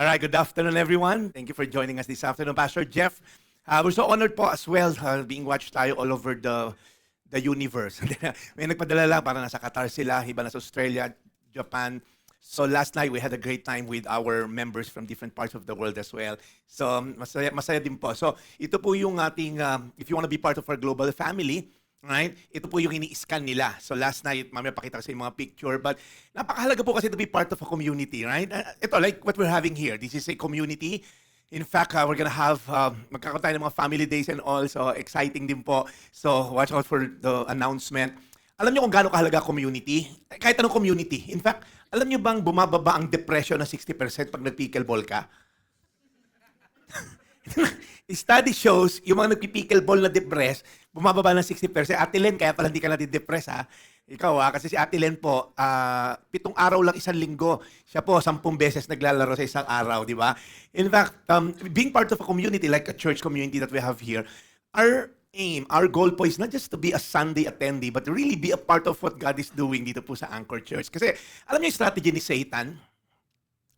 All right, good afternoon, everyone. Thank you for joining us this afternoon, Pastor Jeff. We're so honored po as well being watched tayo all over the universe. May nagpadala lang para nasa Qatar sila, iba nasa Australia, Japan. So last night, we had a great time with our members from different parts of the world as well. So masaya din po. So ito po yung ating, if you want to be part of our global family, right? Ito po yung ini-scan nila. So last night, mamaya pakita ko sa mga picture. But napakahalaga po kasi to be part of a community, right? Ito, like what we're having here. This is a community. In fact, we're gonna have, magkakaroon tayo ng mga family days and all. So exciting din po. So watch out for the announcement. Alam niyo kung gaano kahalaga community? Kahit anong community. In fact, alam niyo bang bumababa ang depression na 60% pag nag-pickleball ka? Study shows, yung mga nagpipickleball na depressed, bumababa ng 60%. Ate Len, kaya pala hindi ka nati-depress ha. Ikaw kasi si Ate Len po, 7 araw lang isang linggo. Siya po, 10 beses naglalaro sa isang araw, di ba? In fact, being part of a community like a church community that we have here, our aim, our goal po is not just to be a Sunday attendee, but to really be a part of what God is doing dito po sa Anchor Church. Kasi alam niyo yung strategy ni Satan?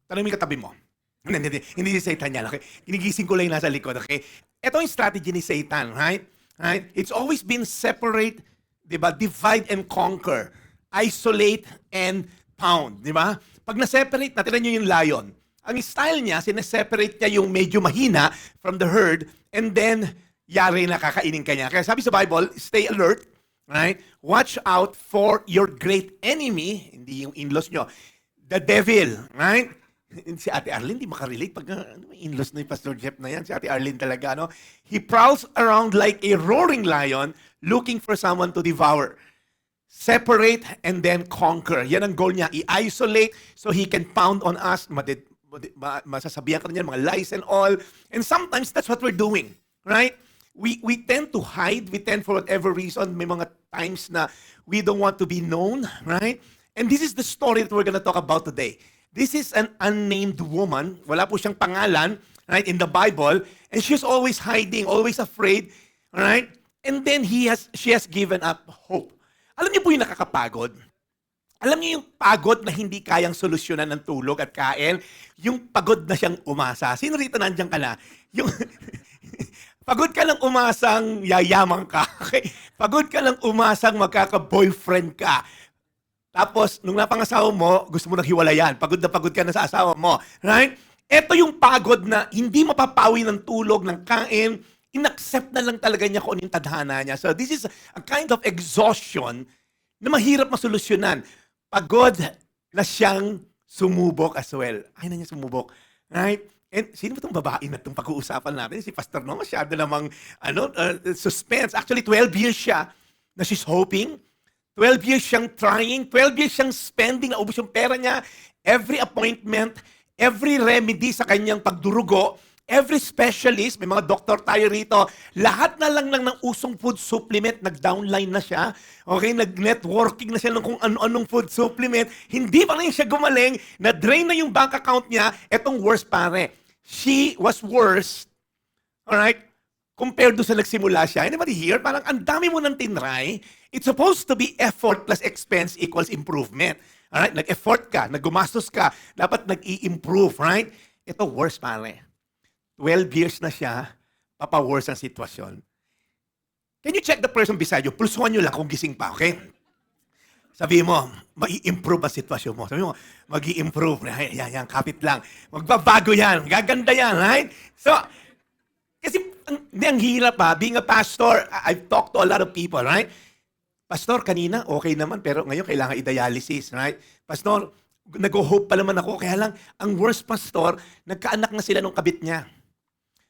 Tanong mo yung katabi mo. Hindi si Satan yan, okay? Ginigising ko lang yung nasa likod, okay? Ito yung strategy ni Satan, right? Right? It's always been separate, di ba? Divide and conquer. Isolate and pound, di ba? Pag na-separate, natinan nyo yung lion. Ang style niya, sineseparate niya yung medyo mahina from the herd, and then, yari na kakainin ka niya. Kaya sabi sa Bible, stay alert, right? Watch out for your great enemy, hindi yung in-laws nyo, the devil, right? Si Ate Arlene, di makarelate pag in-laws na yung Pastor Jeff na yan. Si Ate Arlene talaga, no? He prowls around like a roaring lion looking for someone to devour. Separate and then conquer. Yan ang goal niya. I-isolate so he can pound on us. Masasabihan ka niya, mga lies and all. And sometimes that's what we're doing, right? We tend to hide. We tend, for whatever reason, may mga times na we don't want to be known, right? And this is the story that we're gonna talk about today. This is an unnamed woman. Wala po siyang pangalan, right, in the Bible. And she's always hiding, always afraid, right? And then she has given up hope. Alam niyo po yung nakakapagod? Alam niyo yung pagod na hindi kayang solusyonan ng tulog at kain? Yung pagod na siyang umasa. Sino rito nandiyan ka na? Yung pagod ka lang umasang yayaman ka. Okay? Pagod ka lang umasang magkaka-boyfriend ka. Tapos, nung napangasawa mo, gusto mo naghiwalayan. Pagod ka na sa asawa mo. Right? Ito yung pagod na hindi mapapawi ng tulog, ng kain. Inaccept na lang talaga niya kung anong tadhana niya. So, this is a kind of exhaustion na mahirap masolusyonan. Pagod na siyang sumubok as well. Ay na niya sumubok. Right? And sino ba itong babae na itong pag-uusapan natin? Si Pastor No, masyado namang suspense. Actually, 12 years siya na she's hoping. 12 years siyang trying, 12 years siyang spending, naubos yung pera niya, every appointment, every remedy sa kanyang pagdurugo, every specialist, may mga doktor tayo rito, lahat na lang ng usong food supplement, nag-downline na siya, okay, nag-networking na siya ng kung ano-anong food supplement, hindi pa rin siya gumaling, na-drain na yung bank account niya, etong worst pare. She was worse, alright, compared doon sa nagsimula siya. Anybody here? Parang ang dami mo ng tinry. It's supposed to be effort plus expense equals improvement. Alright? Nag-effort ka, naggumastos ka, dapat nag-i-improve, right? Ito, worse pare. 12 years na siya, papa-worse ang sitwasyon. Can you check the person beside you? Pulsuhan nyo lang kung gising pa, okay? Sabi mo, mag-i-improve ang sitwasyon mo. Sabi mo, mag-i-improve. Yan, kapit lang. Magbabago yan. Gaganda yan, right? So, kasi ang hirap being a pastor, I've talked to a lot of people, right? Pastor, kanina okay naman, pero ngayon kailangan i-dialysis, right? Pastor, nag-hope pa naman ako, kaya lang, ang worst pastor, nagkaanak na sila nung kabit niya.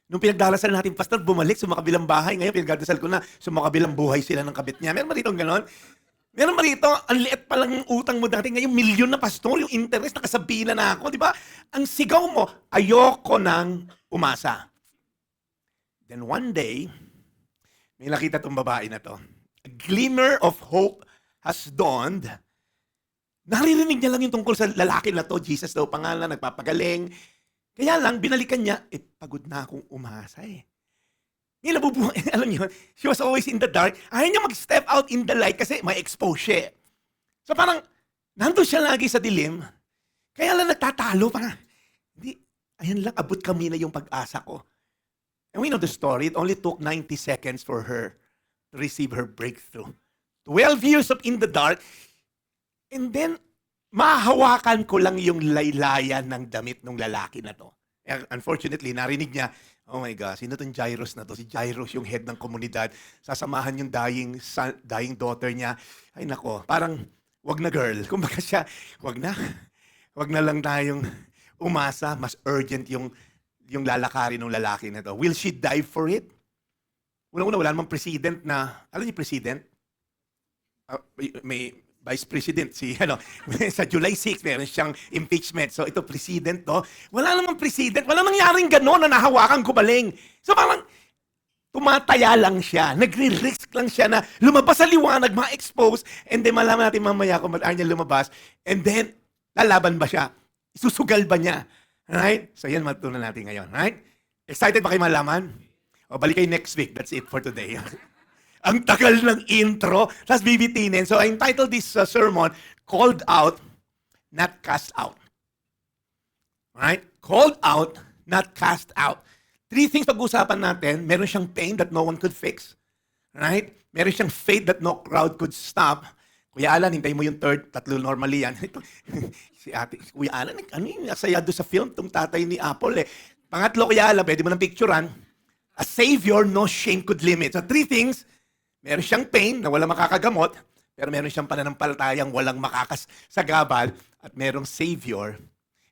Nung pinagdarasal natin, pastor, bumalik sa makabilang bahay, ngayon pinagdarasal ko na, sa makabilang buhay sila ng kabit niya. Meron ba dito ganon? Meron ba dito, ang liit pa lang yung utang mo dati, ngayon milyon na pastor, yung interest, nakasabihin na ako, di ba? Ang sigaw mo, ayoko nang umasa. Then one day, may nakita tong babae na to. A glimmer of hope has dawned. Naririnig niya lang yung tungkol sa lalaki na to. Jesus daw pangalan, nagpapagaling. Kaya lang, binalikan niya, pagod na akong umasa eh. Alam niyo, she was always in the dark. Ayaw niya mag-step out in the light kasi may expose siya. So parang, nandun siya lagi sa dilim. Kaya lang nagtatalo, parang, Ayan lang, abot kami na yung pag-asa ko. And we know the story. It only took 90 seconds for her to receive her breakthrough. 12 years of in the dark. And then, mahahawakan ko lang yung laylayan ng damit ng lalaki na to. Unfortunately, narinig niya, oh my God, sino tong Jairus na to? Si Jairus yung head ng komunidad. Sasamahan yung dying daughter niya. Ay nako, parang, wag na girl. Kumbaga siya, wag na. Wag na lang tayong umasa. Mas urgent yung lalakarin ng lalaki na to. Will she die for it? Una-una, wala namang president na, alam niyo president? May vice president sa July 6 meron siyang impeachment. So ito president to. Wala namang president, wala nangyaring gano'n na nahawakan gumaling. So parang tumataya lang siya, nagre-risk lang siya na lumabas sa liwanag, ma-expose, and then malaman natin mamaya kung ba't niya lumabas, and then lalaban ba siya? Isusugal ba niya? Right? So yan matutunan natin ngayon. Right? Excited ba kayo malaman? O balik kayo next week. That's it for today. Ang tagal ng intro, tapos bibitinin. So I entitled this sermon, Called Out, Not Cast Out. Right? Called out, not cast out. 3 things pag-usapan natin. Meron siyang pain that no one could fix. Right? Meron siyang faith that no crowd could stop. Kuya Alan, hintayin mo yung third, 3 normally yan. Si Kuya Alan, ano yung nasaya doon sa film, itong tatay ni Apple eh. Pangatlo, Kuya Alan, pwede mo nang picturean. A savior no shame could limit. So 3 things. Meron siyang pain na walang makakagamot, pero meron siyang pananampalatayang walang makakasagabal, at merong Savior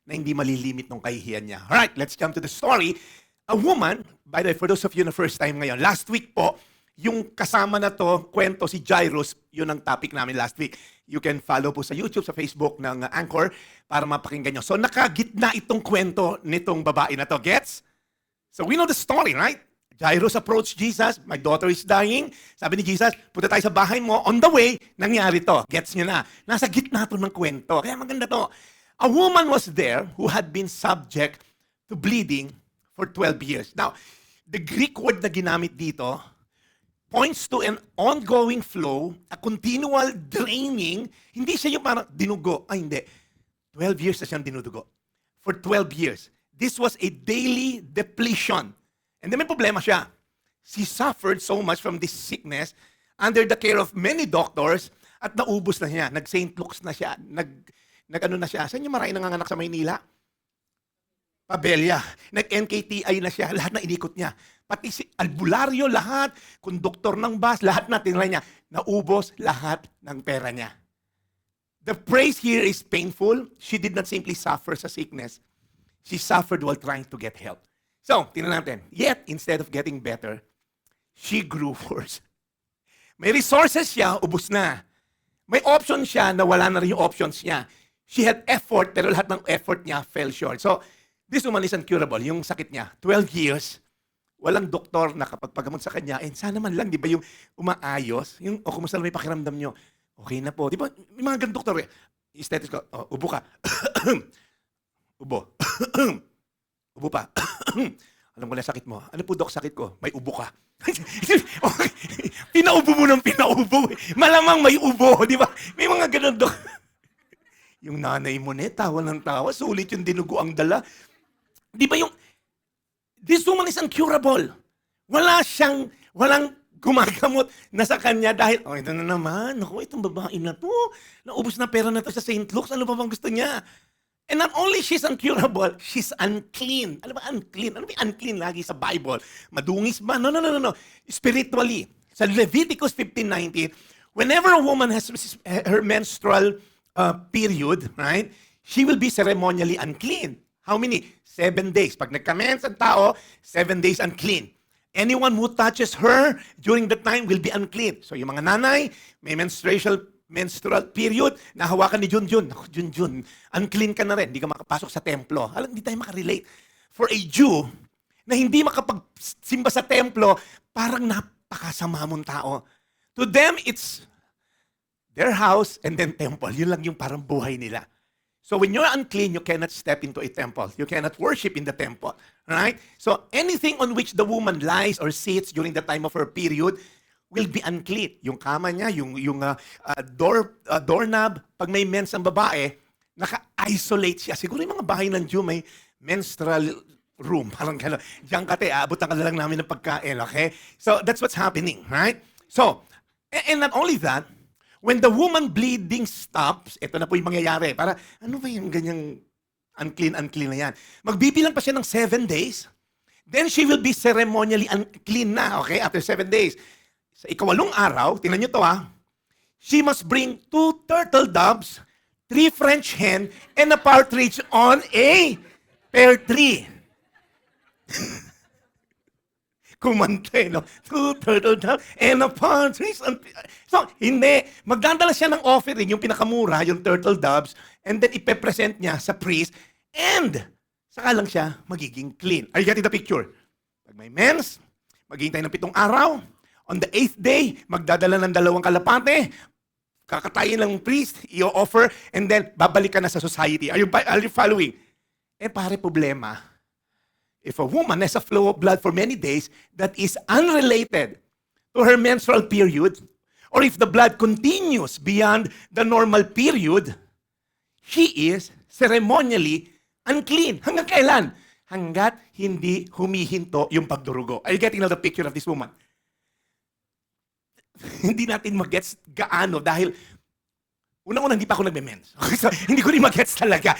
na hindi malilimit ng kahihiyan niya. Alright, let's jump to the story. A woman, by the way, for those of you na first time ngayon, last week po, yung kasama na to, kwento si Jairus, yun ang topic namin last week. You can follow po sa YouTube, sa Facebook ng Anchor para mapakinggan nyo. So nakagitna itong kwento nitong babae na to. Gets? So we know the story, right? Jairus approached Jesus, my daughter is dying. Sabi ni Jesus, punta tayo sa bahay mo. On the way, nangyari to. Gets nyo na. Nasa gitna to ng kwento. Kaya maganda to. A woman was there who had been subject to bleeding for 12 years. Now, the Greek word na ginamit dito points to an ongoing flow, a continual draining. Hindi siya yung parang dinugo. Ay, hindi. 12 years na siyang dinudugo. For 12 years. This was a daily depletion. And then may problema siya. She suffered so much from this sickness under the care of many doctors at naubos na siya. Nag-St. Luke's na siya. Nag-ano na siya. Saan yung maraming nanganganak sa Maynila? Pabelya. Nag-NKTI na siya. Lahat na inikot niya. Pati si albularyo, lahat. Konduktor ng bus, lahat na tinry niya. Naubos lahat ng pera niya. The praise here is painful. She did not simply suffer sa sickness. She suffered while trying to get help. So, tingnan natin. Yet, instead of getting better, she grew worse. May resources siya, ubos na. May option siya na wala na rin yung options niya. She had effort, pero lahat ng effort niya fell short. So, this woman is incurable. Yung sakit niya, 12 years, walang doktor na kapagpagamot sa kanya, and sana man lang, di ba, yung umaayos, yung, kumusta na may pakiramdam nyo, okay na po. Di ba, may mga ganun doktor eh. Stethoscope, ubo ka. Ubo. Ubo pa. Alam ko na sakit mo. Ano po, Dok, sakit ko? May ubo ka. Pinaubo mo ng pinaubo. Malamang may ubo, di ba? May mga ganun, Dok. Yung nanay mo tawa ng tawa. Sulit yung dinugo ang dala. Di ba yung, this woman is incurable. Walang gumagamot na sa kanya dahil, ito na naman. Naku, itong babae na to. Naubos na pera na to sa St. Luke's. Ano pa bang gusto niya? And not only she's incurable, she's unclean. Ano ba unclean? Ano ba unclean lagi sa Bible? Madungis ba? No. Spiritually. Sa Leviticus 15:19, whenever a woman has her menstrual period, right, she will be ceremonially unclean. How many? 7 days. Pag nagka-mens ang tao, 7 days unclean. Anyone who touches her during that time will be unclean. So yung mga nanay, may menstrual period, nahawakan ni Junjun. Naku, Junjun, unclean ka na rin. Hindi ka makapasok sa templo. Alam, hindi tayo makarelate. For a Jew, na hindi makapagsimba sa templo, parang napakasama mong tao. To them, it's their house and then temple. Yun lang yung parang buhay nila. So when you're unclean, you cannot step into a temple. You cannot worship in the temple. Right? So anything on which the woman lies or sits during the time of her period will be unclean. Yung kama niya, yung doorknob, pag may mens ang babae, naka-isolate siya. Siguro yung mga bahay ng Jew, may menstrual room. Parang gano'n. Diyan ka, aabutan ka na lang namin ng pagkain, okay? So, that's what's happening, right? So, and not only that, when the woman bleeding stops, ito na po yung mangyayari. Para, ano ba yung ganyang unclean na yan? Magbibilang pa siya ng 7 days. Then she will be ceremonially unclean na, okay? After 7 days. Sa ikawalong araw, tingnan nyo to she must bring 2 turtle doves, 3 French hen, and a partridge on a pear tree. Kumante, no? 2 turtle doves and a partridge. So, hindi. Magdadala siya ng offering, yung pinakamura, yung turtle doves, and then ipepresent niya sa priest, and saka lang siya magiging clean. Are you getting the picture? Pag may mens, maghihintay ng 7 araw. On the 8th day, magdadala ng 2 kalapate, kakatayin ng priest, i-offer, and then babalik ka na sa society. Are you following? Pare, problema. If a woman has a flow of blood for many days that is unrelated to her menstrual period, or if the blood continues beyond the normal period, she is ceremonially unclean. Hanggang kailan? Hanggat hindi humihinto yung pagdurugo. Are you getting the picture of this woman? Hindi natin mag-gets gaano dahil unang-una hindi pa ako nagme-mens. So, hindi ko rin mag-gets talaga.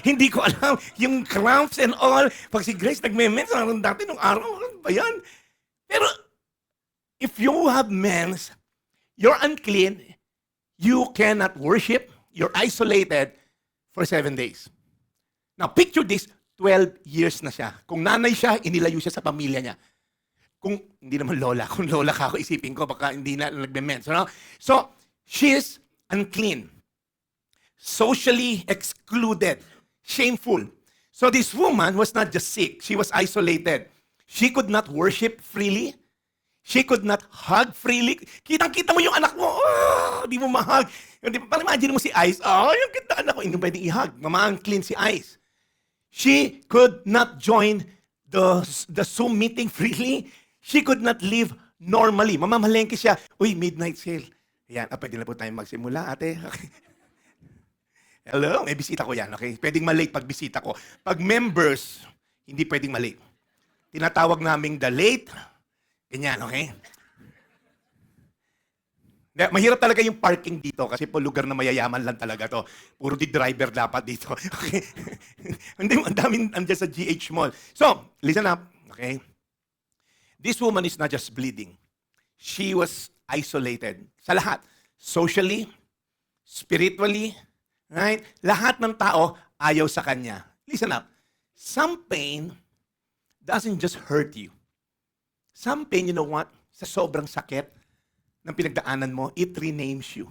Hindi ko alam yung cramps and all. Pag si Grace nagme-mens, naroon dati nung araw, ano ba yan? Pero if you have mens, you're unclean, you cannot worship, you're isolated for 7 days. Now, picture this, 12 years na siya. Kung nanay siya, inilayo siya sa pamilya niya. Kung hindi naman lola, kung lola ka ako, isipin ko, baka hindi na nagme-mens. No? So, she's unclean, socially excluded, shameful. So this woman was not just sick, she was isolated. She could not worship freely. She could not hug freely. Kitang-kita mo yung anak mo, di mo ma-hug. Parang imagine mo si Ice, yung kita anak ko, hindi mo pwedeng i-hug. Mama-unclean si Ice. She could not join the Zoom meeting freely. She could not live normally. Mamamalengke siya. Uy, midnight sale. Yan, pwede na po tayong magsimula, ate. Okay. Hello, may bisita ko yan, okay? Pwedeng malate pag bisita ko. Pag members, hindi pwedeng malate. Tinatawag naming the late. Ganyan, okay? Mahirap talaga yung parking dito kasi po lugar na mayayaman lang talaga to. Puro di driver dapat dito. Okay? Ang daming andyan sa GH Mall. So, listen up, okay? This woman is not just bleeding. She was isolated sa lahat. Socially, spiritually, right? Lahat ng tao ayaw sa kanya. Listen up. Some pain doesn't just hurt you. Some pain, you know what? Sa sobrang sakit ng pinagdaanan mo, it renames you.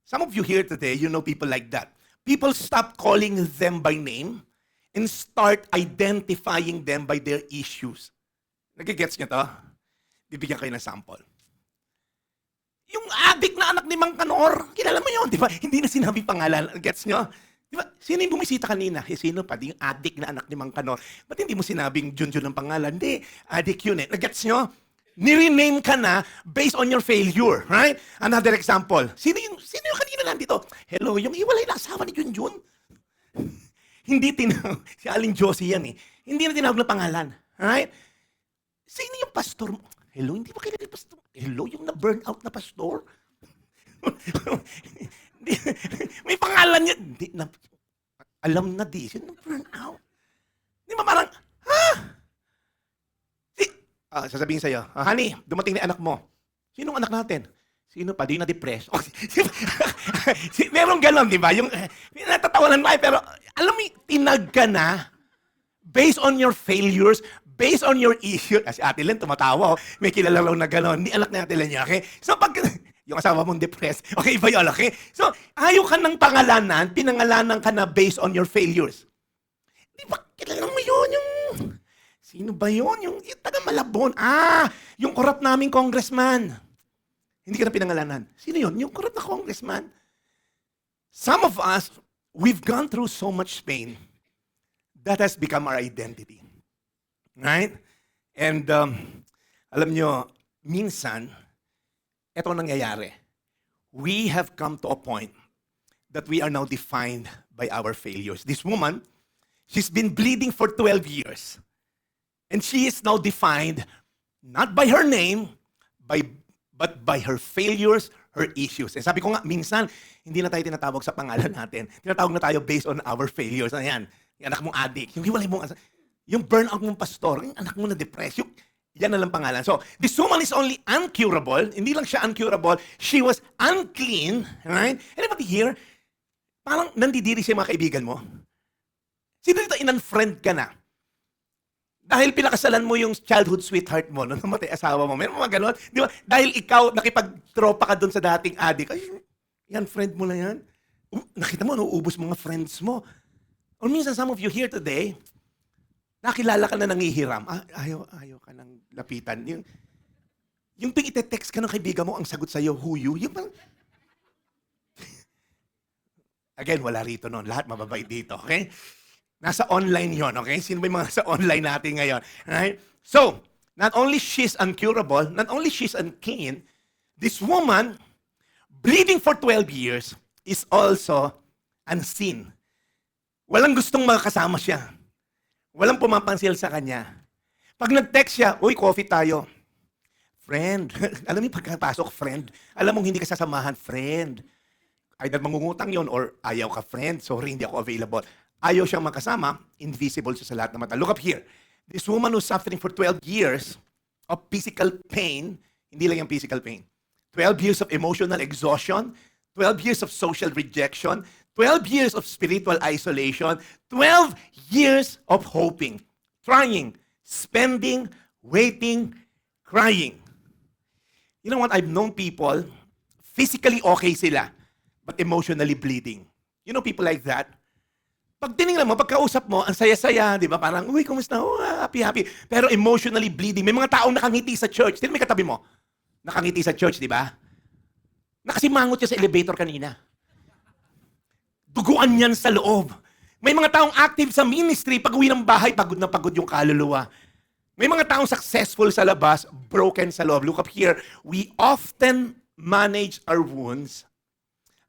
Some of you here today, you know people like that. People stop calling them by name and start identifying them by their issues. Nagigets niyo to? Bibigyan kayo ng sample. Yung adik na anak ni Mang Kanor, kilala mo yun, di ba? Hindi na sinabi pangalan. Gets nyo? Di ba? Sino yung bumisita kanina? Sino pa? Yung adik na anak ni Mang Kanor. Ba't hindi mo sinabing Junjun ang pangalan? Hindi, adik yun eh. Nagets nyo? Nirename ka na based on your failure, right? Another example. Sino yung kanina nandito? Hello, yung hiwalay na asawa ni Junjun. Hindi tinawag. Si Aling Josie yan eh. Hindi na tinawag na pangalan. Right? Sino yung pastor mo? Hello, hindi ba kilala yung pastor? Hello, yung na-burn out na pastor? May pangalan niya. Alam na di, sino na-burn out? Di ba parang, sasabihin sa'yo, honey, dumating na anak mo. Sinong anak natin? Sino pa? Di na-depress. Merong ganon, di ba? Yung, natatawanan ba? Pero, alam mo, tinag ka na based on your failures, based on your issue. Kasi Ate Len, tumatawa. May kilala lang na ganon. Ni anak na Ate Len niya, okay? So, pag yung asawa mong depressed, okay, iba yun, okay? So, ayaw ka ng pangalanan, pinangalanan ka na based on your failures. Di ba, kilala mo yun, yung... Sino ba yun? Yung taga Malabon. Yung korap naming congressman. Hindi ka na pinangalanan. Sino yun? Yung korap na congressman. Some of us, we've gone through so much pain that has become our identity. Right? And alam nyo, minsan, ito ang nangyayari. We have come to a point that we are now defined by our failures. This woman, She's been bleeding for 12 years. And she is now defined not by her name, but by her failures, her issues. Eh, sabi ko nga, minsan, hindi na tayo tinatawag sa pangalan natin. Tinatawag na tayo based on our failures. Ayan, yung anak mong addict, yung hiwalay mong, yung burnout mong pastor, yung anak mo na depressed, yan na lang pangalan. So, this woman is only uncurable. Hindi lang siya uncurable, she was unclean. Right? Anybody here, parang nandidiri siya mga kaibigan mo? Sino dito in-unfriend ka na? Dahil pinakasalan mo yung childhood sweetheart mo nung namatay asawa mo. Meron mga ganon. Di ba? Dahil ikaw, nakipag-tropa ka doon sa dating addict. Ay, yan, friend mo na yan. Nakita mo, nauubos mga friends mo. Or minsan, some of you here today, nakilala ka na nangihiram. Ayaw ka nang lapitan. Yung ping ite-text ka ng kaibigan mo, ang sagot sa'yo, who you? Yung parang... Again, wala rito noon. Lahat mababait dito, okay? Nasa online yon, okay? Sino ba yung mga sa online natin ngayon? Right? So, not only she's uncurable, not only she's unclean, this woman, bleeding for 12 years, is also unseen. Walang gustong makasama siya. Walang pumapansin sa kanya. Pag nag-text siya, uy, coffee tayo. Friend. Alam mo yung pagkapasok, friend. Alam mong hindi ka sasamahan, friend. Either mangungutang yon or ayaw ka, friend. Sorry, hindi ako available. Ayaw siyang makasama, invisible siya sa lahat ng mata. Look up here. This woman who's suffering for 12 years of physical pain, hindi lang yung physical pain, 12 years of emotional exhaustion, 12 years of social rejection, 12 years of spiritual isolation, 12 years of hoping, trying, spending, waiting, crying. You know what? I've known people, physically okay sila, but emotionally bleeding. You know people like that? Pag tinignan mo, pagkausap mo, ang saya-saya, di ba? Parang, uy, kumusta? Oh, happy-happy. Pero emotionally bleeding. May mga taong nakangiti sa church. Sino may katabi mo? Nakangiti sa church, di ba? Nakasimangot siya sa elevator kanina. Duguan yan sa loob. May mga taong active sa ministry, pag uwi ng bahay, pagod na pagod yung kaluluwa. May mga taong successful sa labas, broken sa loob. Look up here. We often manage our wounds.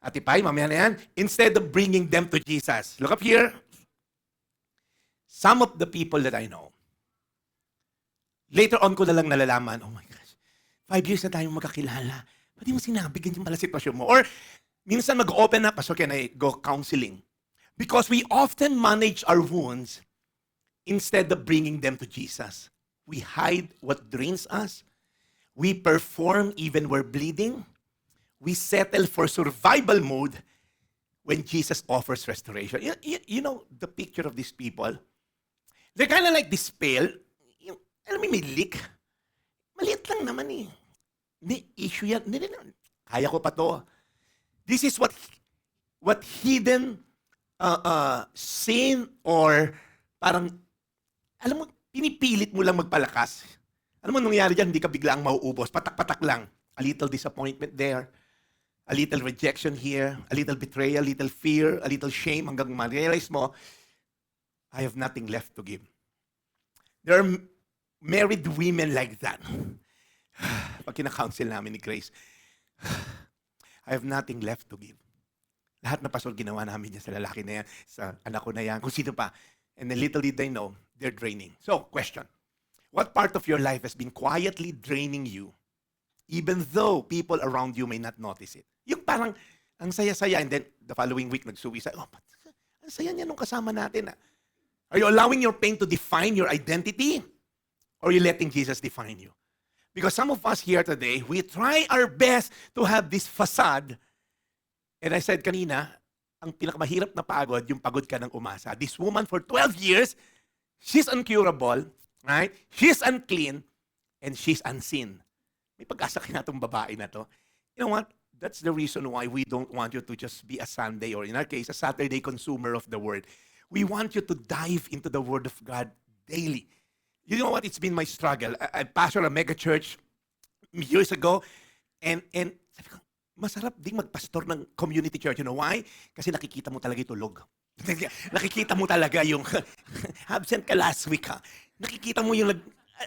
Ate Pai, mamaya na yan. Instead of bringing them to Jesus. Look up here. Some of the people that I know, later on ko na lang nalalaman, oh my gosh, 5 years na tayong magkakilala. Pwede mo sinabi, ganyan pala sitwasyon mo. Or minsan mag-open up, Pastor, can I go counseling? Because we often manage our wounds instead of bringing them to Jesus. We hide what drains us. We perform even we're bleeding. We settle for survival mode when Jesus offers restoration. You know the picture of these people? They're kind of like this pail. Alam mo, may leak. Maliit lang naman eh. Hindi, issue yan. Hindi, kaya ko pa to. This is what hidden sin or parang, alam mo, pinipilit mo lang magpalakas. Alam mo, nangyari dyan, hindi ka biglaang mauubos. Patak-patak lang. A little disappointment there. A little rejection here, a little betrayal, a little fear, a little shame, hanggang ma-realize mo, I have nothing left to give. There are married women like that. Pag kina-counsel namin ni Grace, I have nothing left to give. Lahat na pasol ginawa namin yan sa lalaki na yan, sa anak ko na yan, kung sino pa. And then little did they know, they're draining. So, question. What part of your life has been quietly draining you, even though people around you may not notice it? Yung parang, ang saya-saya, and then the following week, nagsuicide. Oh, ang saya niya nung kasama natin. Ah. Are you allowing your pain to define your identity? Or are you letting Jesus define you? Because some of us here today, we try our best to have this facade. And I said kanina, ang pinakamahirap na pagod, yung pagod ka ng umasa. This woman for 12 years, she's uncurable, right? She's unclean, and she's unseen. May pag-asa kaya itong babae na to. You know what? That's the reason why we don't want you to just be a Sunday, or in our case, a Saturday consumer of the Word. We want you to dive into the Word of God daily. You know what? It's been my struggle. I pastored a mega church years ago, and sabi ko, masarap ding magpastor ng community church. You know why? Kasi nakikita mo talaga yung tulog. Nakikita mo talaga yung absent ka last week, ha? Nakikita mo yung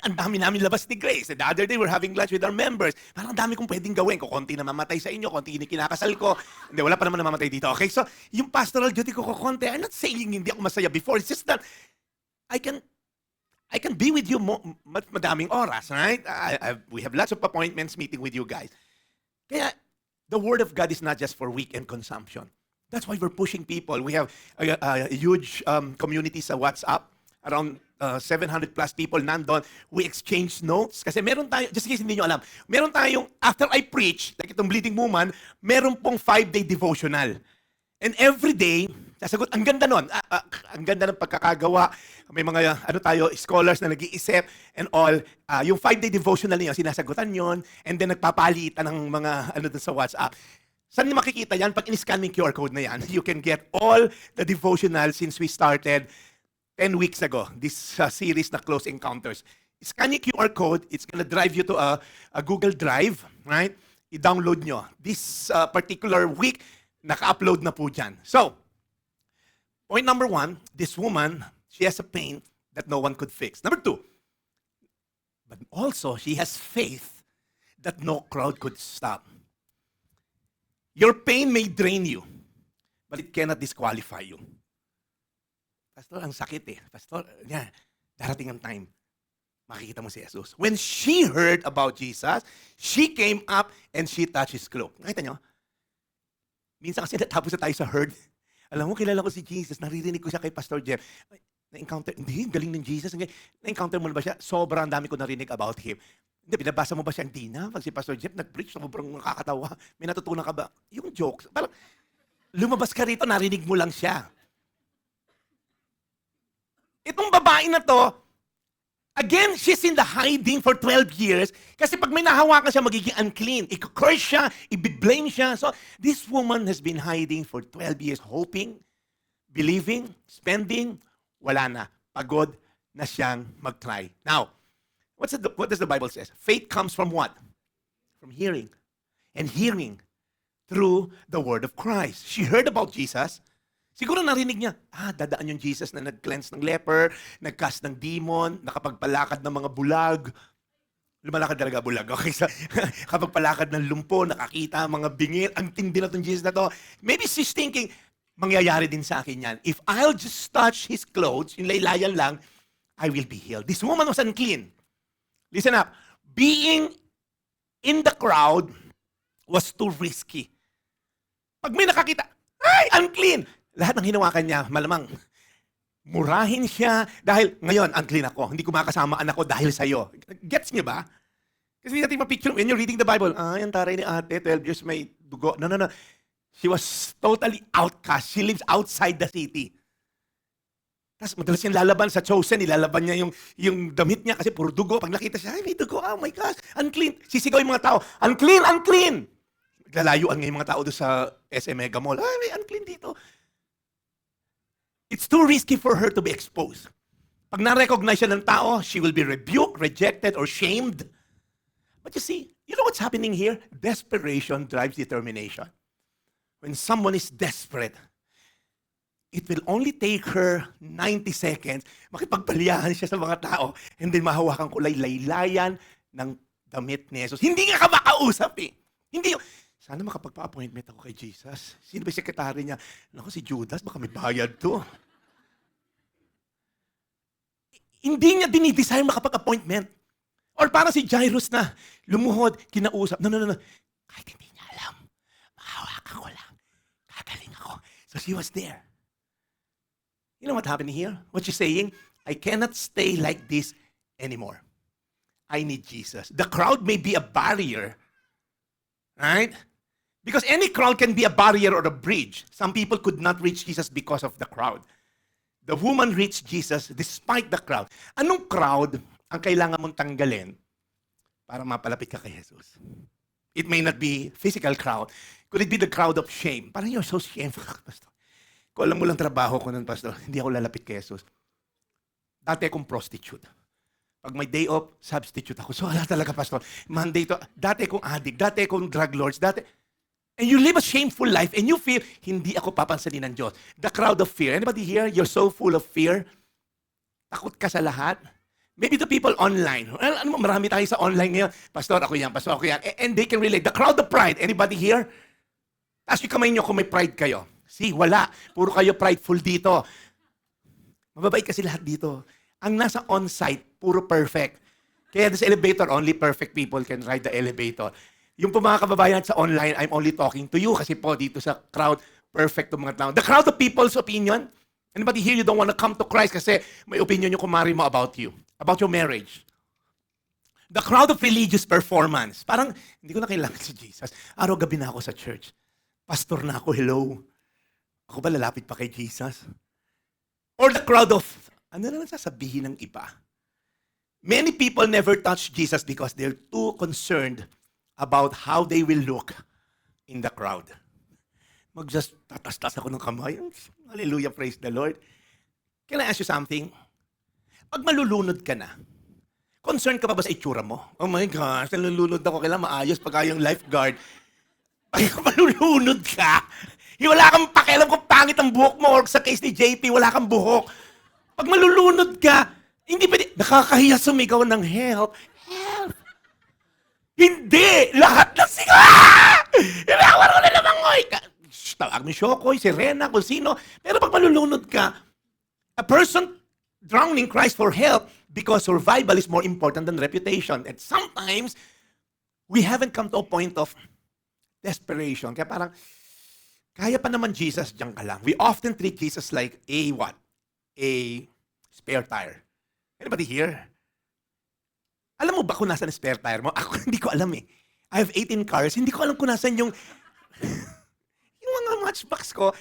ang dami namin labas ni Grace. The other day, we're having lunch with our members. Parang ang dami kong pwedeng gawin. Kung konti na mamatay sa inyo, konti kinakasal ko. Hindi, wala pa naman namamatay dito. Okay, so yung pastoral duty ko konti, I'm not saying hindi ako masaya before. It's just that I can be with you madaming oras, right? We have lots of appointments meeting with you guys. Kaya, the Word of God is not just for weekend consumption. That's why we're pushing people. We have a huge community sa WhatsApp. Around 700 plus people nandun. We exchange notes. Kasi meron tayo, just in case hindi nyo alam, meron tayong, after I preach, like itong Bleeding Woman, meron pong 5-day devotional. And every day, sasagot, ang ganda nun. Ang ganda ng pagkakagawa. May mga, scholars na nag-iisip and all. Yung 5-day devotional niyo, sinasagutan yon, and then nagpapalitan ng mga, dun sa WhatsApp. Saan niyo makikita yan? Pag in-scan mo yung QR code na yan, you can get all the devotional since we started 10 weeks ago, this series na Close Encounters. Scan yung QR code, it's gonna drive you to a Google Drive, right? I-download nyo. This particular week, naka-upload na po dyan. So, point number 1, this woman, she has a pain that no one could fix. Number 2, but also she has faith that no crowd could stop. Your pain may drain you, but it cannot disqualify you. Pastor, ang sakit eh. Pastor, darating ang time. Makikita mo si Jesus. When she heard about Jesus, she came up and she touched his cloak. Nakita nyo? Minsan kasi natapos na tayo sa herd. Alam mo, kilala ko si Jesus. Naririnig ko siya kay Pastor Jeff. Na-encounter, hindi, galing ng Jesus. Na-encounter mo na ba siya? Sobrang dami ko narinig about him. Hindi, binabasa mo ba siya? Hindi na. Pag si Pastor Jeff nag-preach, sobrang nakakatawa. May natutunan ka ba? Yung jokes. Parang, lumabas ka rito, narinig mo lang siya. Itong babae na to, again, she's in the hiding for 12 years kasi pag may nahawakan siya, magiging unclean. I-curse siya, i-blame siya. So, this woman has been hiding for 12 years, hoping, believing, spending, wala na. Pagod na siyang mag-try. Now, what does the Bible say? Faith comes from what? From hearing. And hearing through the word of Christ. She heard about Jesus. Siguro narinig niya, dadaan yung Jesus na nag-cleanse ng leper, nag-cast ng demon, nakapagpalakad ng mga bulag. Lumalakad talaga bulag. Okay, so, kapag palakad ng lumpo, nakakita mga bingil, ang tindi na itong Jesus na to. Maybe she's thinking, mangyayari din sa akin yan. If I'll just touch his clothes, yung laylayan lang, I will be healed. This woman was unclean. Listen up. Being in the crowd was too risky. Pag may nakakita, ay, unclean! Lahat ng hinawakan niya, malamang, murahin siya dahil, ngayon, unclean ako. Hindi ko makasama anak ko dahil sa'yo. Gets niyo ba? Kasi natin ma-picture, when you're reading the Bible, yung taray ni ate, 12 years may dugo. No. She was totally outcast. She lives outside the city. Tapos madalas yung lalaban sa Chosen, ilalaban niya yung damit niya kasi puro dugo. Pag nakita siya, ay, may dugo, oh my gosh, unclean. Sisigaw yung mga tao, unclean, unclean. Lalayuan nga yung mga tao doon sa SM Mega Mall. Ay, may unclean dito. It's too risky for her to be exposed. Pag na-recognize siya ng tao, she will be rebuked, rejected, or shamed. But you see, you know what's happening here? Desperation drives determination. When someone is desperate, it will only take her 90 seconds makipagpaliyahan siya sa mga tao and then mahawakan ko laylayan ng damit ni Jesus. Hindi nga ka makausap eh. Hindi. Sana makapagpa-appointment ako kay Jesus. Sino ba yung sekretary niya? Naku, si Judas, baka may bayad to. Hindi niya dinidesire makapag-appointment. Or parang si Jairus na lumuhod, kinausap. No. Kahit hindi niya alam, mahawakan ko lang. Gagaling ako. So she was there. You know what happened here? What she's saying? I cannot stay like this anymore. I need Jesus. The crowd may be a barrier, right? Because any crowd can be a barrier or a bridge. Some people could not reach Jesus because of the crowd. The woman reached Jesus despite the crowd. Anong crowd ang kailangan mong tanggalin para mapalapit ka kay Jesus? It may not be physical crowd. Could it be the crowd of shame? Parang you're so shameful, Pastor. Kung alam mo lang trabaho ko nun, Pastor, hindi ako lalapit kay Jesus. Dati akong prostitute. Pag may day off, substitute ako. So wala talaga, Pastor. Monday to, dati akong addict, dati akong drug lords, and you live a shameful life and you feel, hindi ako papansanin ng Diyos. The crowd of fear. Anybody here, you're so full of fear? Takot ka sa lahat? Maybe the people online. Well, ano mo, marami tayo sa online ngayon. Pastor, ako yan. Pastor, ako yan. And they can relate. The crowd of pride. Anybody here? Taas yung kamay nyo kung may pride kayo. See, wala. Puro kayo prideful dito. Mababait kasi lahat dito. Ang nasa on-site, puro perfect. Kaya sa elevator, only perfect people can ride the elevator. Yung po mga kababayan sa online, I'm only talking to you kasi po dito sa crowd, perfect to mga tao. The crowd of people's opinion. Anybody here, you don't want to come to Christ kasi may opinion yung kumari mo about you, about your marriage. The crowd of religious performance. Parang, hindi ko na kailangan si Jesus. Araw-gabi na ako sa church. Pastor na ako, hello. Ako ba lalapit pa kay Jesus? Or the crowd of, ano na lang sasabihin ng iba? Many people never touch Jesus because they're too concerned about how they will look in the crowd. Mag-just tatas-tas ako ng kamay. Hallelujah, praise the Lord. Can I ask you something? Pag malulunod ka na, concerned ka pa ba sa itsura mo? Oh my gosh, nalulunod ako. Kailangan maayos pag yung lifeguard. Pag malulunod ka, wala kang pakialam kung pangit ang buhok mo or sa case ni JP, wala kang buhok. Pag malulunod ka, hindi pwede, nakakahiya sumigaw ng help. Help! Hindi! Lahat na sigaw! Inawar ko na naman ko! Tawag mo Shokoy, si Rena, kung sino. Pero pag malulunod ka, a person drowning cries for help because survival is more important than reputation. And sometimes, we haven't come to a point of desperation. Kaya parang, kaya pa naman Jesus, diyan ka lang. We often treat Jesus like a what? A spare tire. Anybody here? Alam mo ba kung nasan spare tire mo? Ako hindi ko alam eh. I have 18 cars. Hindi ko alam kung nasan yung mga matchbox ko.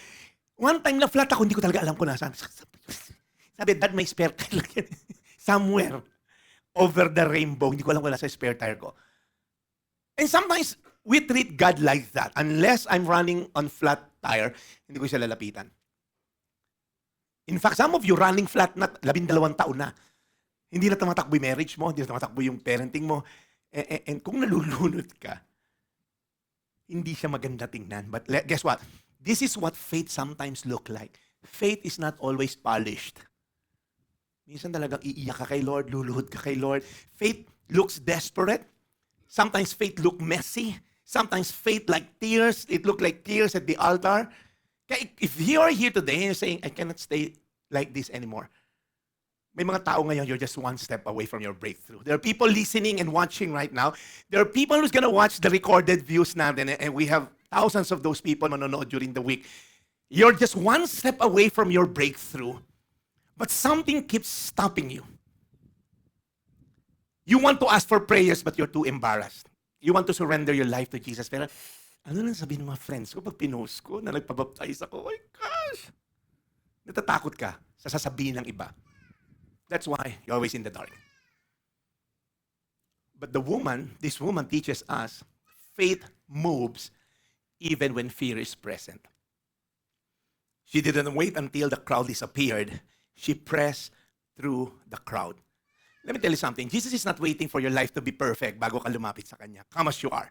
One time na flat ako, hindi ko talaga alam kung nasan. Sabi, Dad, may spare tire lang yan. Somewhere over the rainbow. Hindi ko alam kung nasa spare tire ko. And sometimes, we treat God like that. Unless I'm running on flat tire, hindi ko siya lalapitan. In fact, some of you running flat na 12 taon na. Hindi na tumatakbo yung marriage mo, hindi na tumatakbo yung parenting mo. And kung nalulunod ka, hindi siya maganda tingnan. But guess what? This is what faith sometimes look like. Faith is not always polished. Minsan talagang iiyak ka kay Lord, luluhod ka kay Lord. Faith looks desperate. Sometimes faith look messy. Sometimes faith like tears. It look like tears at the altar. Kaya if you are here today and you're saying, I cannot stay like this anymore. May mga tao ngayon, you're just one step away from your breakthrough. There are people listening and watching right now. There are people who's gonna watch the recorded views natin, and we have thousands of those people manonood during the week. You're just one step away from your breakthrough, but something keeps stopping you. You want to ask for prayers, but you're too embarrassed. You want to surrender your life to Jesus, pero ano lang sabihin ng mga friends ko pag pinost ko na nagpabaptize ako? Oh my gosh! Natatakot ka sa sasabihin ng iba. That's why you're always in the dark. But this woman teaches us, faith moves even when fear is present. She didn't wait until the crowd disappeared. She pressed through the crowd. Let me tell you something. Jesus is not waiting for your life to be perfect bago ka lumapit sa Kanya. Come as you are.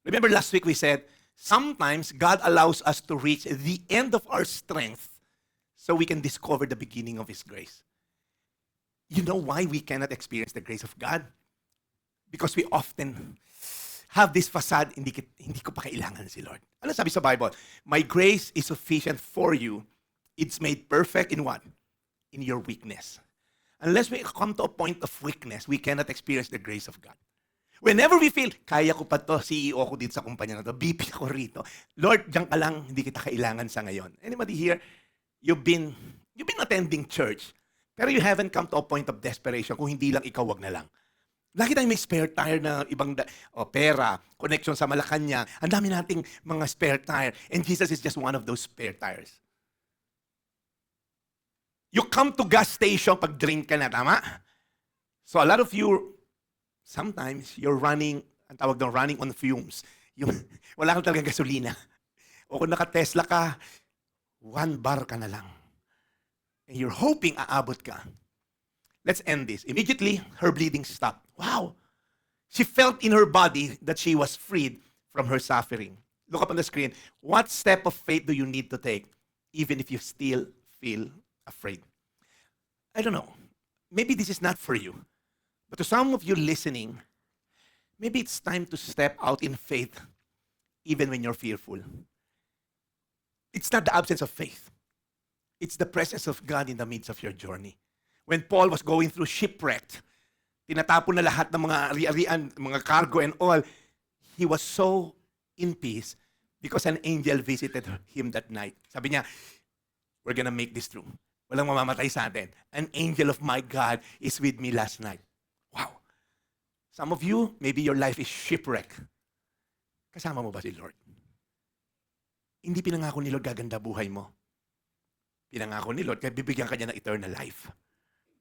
Remember last week we said, sometimes God allows us to reach the end of our strength so we can discover the beginning of His grace. You know why we cannot experience the grace of God? Because we often have this facade, hindi ko pa kailangan si Lord. Ano sabi sa Bible? My grace is sufficient for you. It's made perfect in what? In your weakness. Unless we come to a point of weakness, we cannot experience the grace of God. Whenever we feel, kaya ko pa to, CEO ko dito sa kumpanya na to, BP ko rito. Lord, diyan ka lang, hindi kita kailangan sa ngayon. Anybody here, you've been attending church, pero you haven't come to a point of desperation. Kung hindi lang, ikaw wag na lang. Lagi tayong may spare tire na ibang pera, connection sa Malacanang. Ang dami nating mga spare tire. And Jesus is just one of those spare tires. You come to gas station pag drink ka na, tama? So a lot of you, sometimes you're running, ang tawag doon, running on fumes. Yung, wala kang talagang gasolina. O kung naka-Tesla ka, 1 bar ka na lang. And you're hoping aabot ka. Let's end this. Immediately, her bleeding stopped. Wow! She felt in her body that she was freed from her suffering. Look up on the screen. What step of faith do you need to take, even if you still feel afraid? I don't know. maybe this is not for you. But to some of you listening, maybe it's time to step out in faith even when you're fearful. It's not the absence of faith. It's the presence of God in the midst of your journey. When Paul was going through shipwrecked, tinatapon na lahat ng mga ari-arian, mga cargo and all, he was so in peace because an angel visited him that night. Sabi niya, we're gonna make this through. Walang mamamatay sa atin. An angel of my God is with me last night. Wow. Some of you, maybe your life is shipwreck. Kasama mo ba si Lord? Hindi pinangako ni Lord gaganda buhay mo. Pinangako ni Lord, kaya bibigyan ka niya ng eternal life.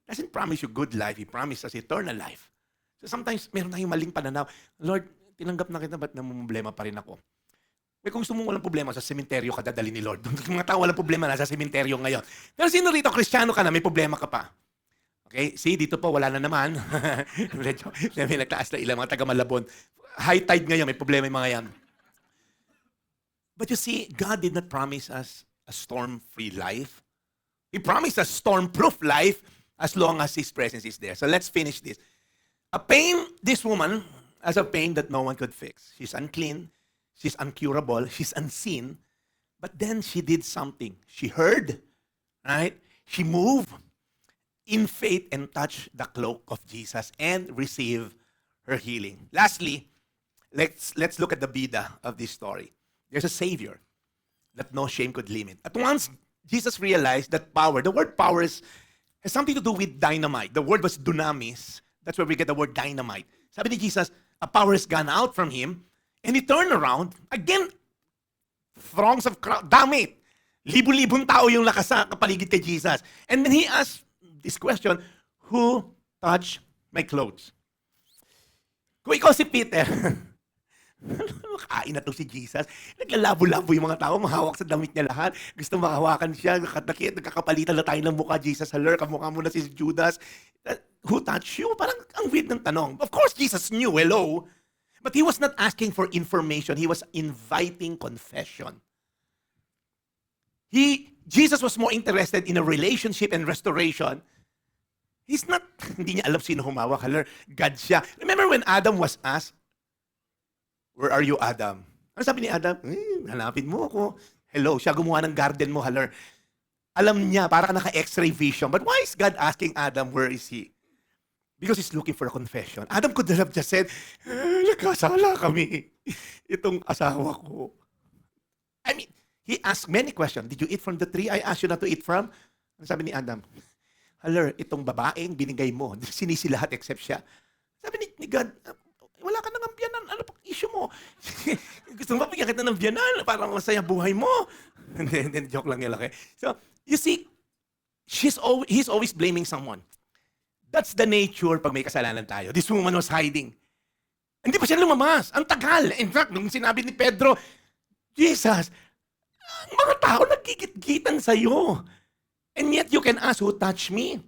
Doesn't promise you good life, He promises eternal life. So sometimes, meron tayong maling pananaw. Lord, tinanggap na kita, ba't namumblema pa rin ako? May kung gusto mong walang problema, sa sementeryo ka dadali ni Lord. Mga tao walang problema, nasa sementeryo ngayon. Pero sino rito, Kristiyano ka na, may problema ka pa. Okay, see, dito po, wala na naman. Medyo, may nagtaas na ilang mga taga-Malabon. High tide ngayon, may problema yung mga yan. But you see, God did not promise us a storm-free life. He promised us storm-proof life as long as His presence is there. So let's finish this. A pain, this woman has a pain that no one could fix. She's unclean, she's incurable, she's unseen. But then she did something. She heard, right? She moved in faith and touched the cloak of Jesus and received her healing. Lastly, let's look at the bida of this story. There's a Savior that no shame could limit. At once, Jesus realized that power, the word power has something to do with dynamite. The word was dunamis. That's where we get the word dynamite. Sabi ni Jesus, a power has gone out from him, and he turned around. Again, throngs of crowd. Damn it! Libu-libong tao yung lakas sa kapaligid kay Jesus. And then he asked this question, who touched my clothes? Kung ikaw si Peter, makain na to si Jesus. Naglalabo-labo yung mga tao, mahawak sa damit niya lahat. Gusto makahawakan siya, nagkakapalitan na tayo ng mukha, Jesus, haler, kamukha mo na si Judas. Who touched you? Parang ang weird ng tanong. Of course, Jesus knew, hello. But he was not asking for information. He was inviting confession. Jesus was more interested in a relationship and restoration. He's not, hindi niya alam sino humawak, haler, God siya. Remember when Adam was asked, where are you, Adam? Ano sabi ni Adam? Hanapin mo ako. Hello, siya gumawa ng garden mo, haler. Alam niya, para naka-x-ray vision. But why is God asking Adam, where is he? Because he's looking for a confession. Adam could have just said, nagkasala kami. Itong asawa ko. I mean, he asked many questions. Did you eat from the tree I asked you not to eat from? Ano sabi ni Adam? Haler, itong babaeng binigay mo, sinisi lahat except siya. Sabi ni God, wala ka nang biyanan. Ano pang issue mo? Gusto mo bigyan kita ng biyanan para masaya buhay mo? Hindi, joke lang nila. Okay? So, you see, he's always blaming someone. That's the nature pag may kasalanan tayo. This woman was hiding. Hindi pa siya lumabas. Ang tagal. In fact, nung sinabi ni Pedro, Jesus, ang mga tao nagkikit-gitan sa'yo. And yet you can ask, who touched me?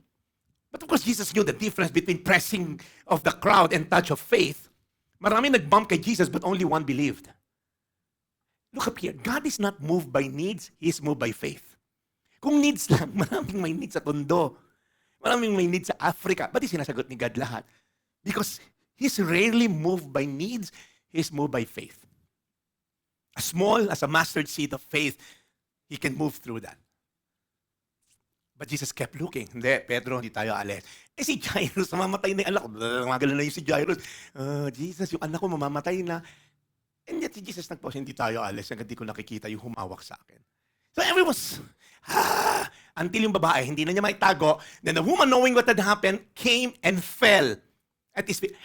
But of course, Jesus knew the difference between pressing of the crowd and touch of faith. Marami nag-bump kay Jesus, but only one believed. Look up here. God is not moved by needs. He is moved by faith. Kung needs lang, maraming may needs sa Tondo. Maraming may needs sa Africa. Ba't sinasagot ni God lahat? Because He's rarely moved by needs. He's moved by faith. As small as a mustard seed of faith, He can move through that. But Jesus kept looking. Hindi, Pedro, hindi tayo alis. Si Jairus, mamamatay na yung anak ko. Magalo na yung si Jairus. Jesus, yung anak ko mamamatay na. And yet si Jesus nagpause, hindi tayo alis. Hindi ko nakikita yung humawak sa akin. So everyone was, until yung babae, hindi na niya maitago. Then the woman, knowing what had happened, came and fell at His feet.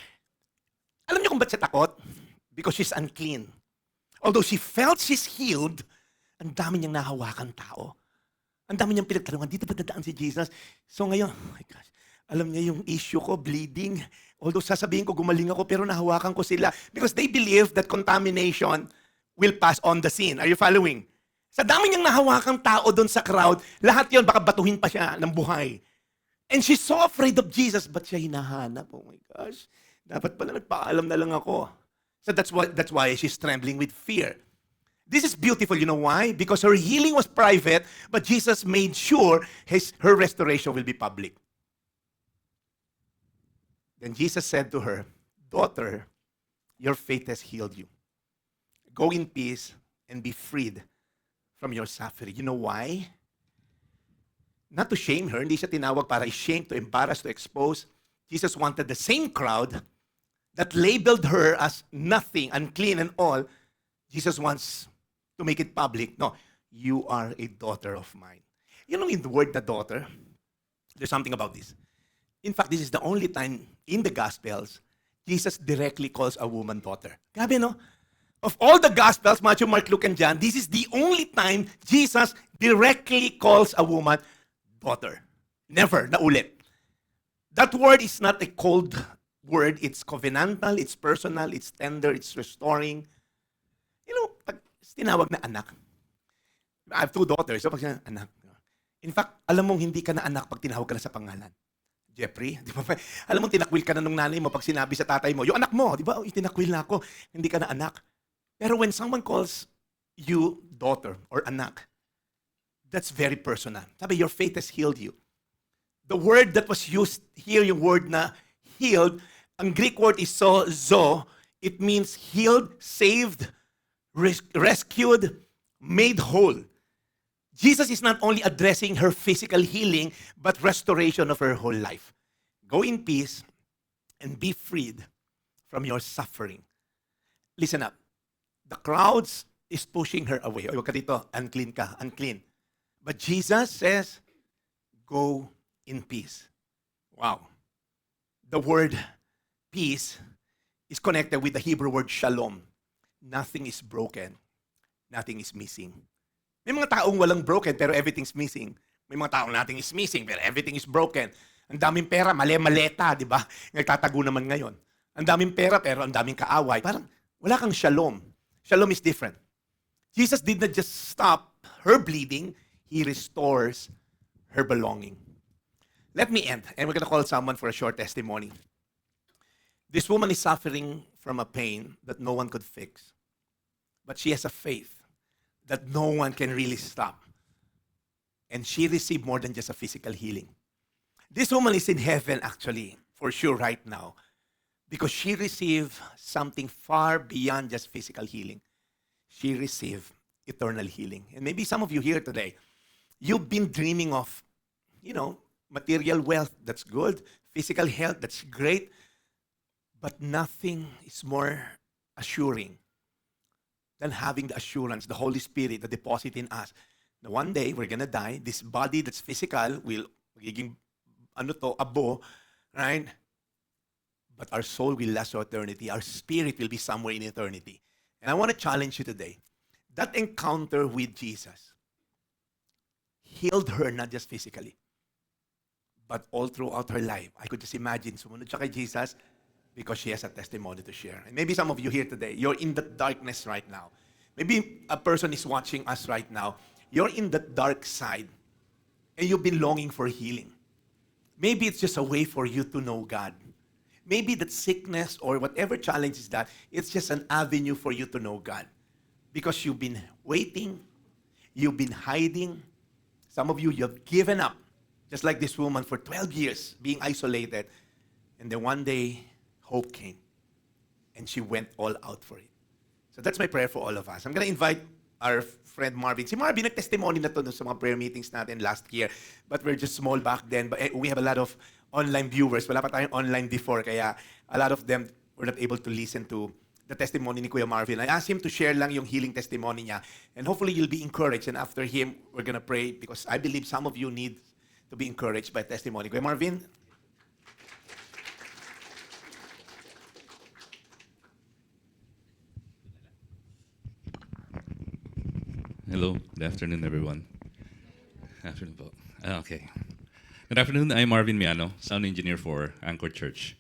Alam niyo kung ba't siya takot? Because she's unclean. Although she felt she's healed, ang dami niyang nahawakan tao. Ang dami niyang pinagtanungan, dito ba dadaan si Jesus? So ngayon, oh my gosh, alam niya yung issue ko, bleeding. Although sasabihin ko, gumaling ako, pero nahawakan ko sila. Because they believe that contamination will pass on the scene. Are you following? Sa dami niyang nahawakang tao doon sa crowd, lahat yon baka batuhin pa siya ng buhay. And she's so afraid of Jesus, but siya hinahanap. Oh my gosh, dapat pala nagpaalam na lang ako. So that's why she's trembling with fear. This is beautiful. You know why? Because her healing was private, but Jesus made sure her restoration will be public. Then Jesus said to her, "Daughter, your faith has healed you. Go in peace and be freed from your suffering." You know why? Not to shame her. Hindi siya tinawag para i-shame, to embarrass, to expose. Jesus wanted the same crowd that labeled her as nothing, unclean and all. Jesus wants to make it public. No, you are a daughter of mine. You know, in the word "the daughter," there's something about this. In fact, this is the only time in the Gospels Jesus directly calls a woman daughter. Grabe, no? Of all the Gospels, Matthew, Mark, Luke, and John, this is the only time Jesus directly calls a woman daughter. Never, naulit. That word is not a cold word. It's covenantal, it's personal, it's tender, it's restoring. You know, pag tinawag na anak, I have 2 daughters, so pag sinabi, anak. In fact, alam mong hindi ka na anak pag tinawag ka na sa pangalan. Jeffrey, di ba? Alam mo, tinakwil ka na nung nanay mo pag sinabi sa tatay mo, yung anak mo, di ba? Oh, tinakwil na ako, hindi ka na anak. Pero when someone calls you daughter or anak, that's very personal. Sabi, your faith has healed you. The word that was used here, yung word na healed, ang Greek word is zo. It means healed, saved, rescued, made whole. Jesus is not only addressing her physical healing, but restoration of her whole life. Go in peace and be freed from your suffering. Listen up. The crowds is pushing her away. Huwag ka dito, unclean ka, unclean. But Jesus says, go in peace. Wow. The word peace is connected with the Hebrew word shalom. Nothing is broken. Nothing is missing. May mga taong walang broken pero everything's missing. May mga taong nothing is missing pero everything is broken. Ang daming pera, maleta, di ba? Nagtatago naman ngayon. Ang daming pera pero ang daming kaaway. Parang wala kang shalom. Shalom is different. Jesus did not just stop her bleeding, He restores her belonging. Let me end, and we're going to call someone for a short testimony. This woman is suffering from a pain that no one could fix. But she has a faith that no one can really stop. And she received more than just a physical healing. This woman is in heaven actually, for sure right now, because she received something far beyond just physical healing. She received eternal healing. And maybe some of you here today, you've been dreaming of, material wealth, that's good. Physical health, that's great. But nothing is more assuring than having the assurance, the Holy Spirit, the deposit in us. Now one day, we're gonna die. This body that's physical will magiging abo, right? But our soul will last for eternity. Our spirit will be somewhere in eternity. And I want to challenge you today. That encounter with Jesus healed her not just physically, but all throughout her life. I could just imagine, sumunod siya kay Jesus because she has a testimony to share. And maybe some of you here today, you're in the darkness right now. Maybe a person is watching us right now. You're in the dark side and you've been longing for healing. Maybe it's just a way for you to know God. Maybe that sickness or whatever challenge is that, it's just an avenue for you to know God. Because you've been waiting, you've been hiding. Some of you have given up, just like this woman for 12 years, being isolated. And then one day, hope came. And she went all out for it. So that's my prayer for all of us. I'm going to invite our friend Marvin. Si Marvin, nag-testimony na to sa mga prayer meetings natin last year. But we're just small back then. But we have a lot of online viewers. Wala pa tayong online before. Kaya a lot of them were not able to listen to the testimony ni Kuya Marvin. I asked him to share lang yung healing testimony niya. And hopefully you'll be encouraged. And after him, we're going to pray because I believe some of you need to be encouraged by testimony. Kuya Marvin? Hello, good afternoon everyone. Afternoon po. Okay. Good afternoon, I'm Marvin Miano, sound engineer for Anchor Church.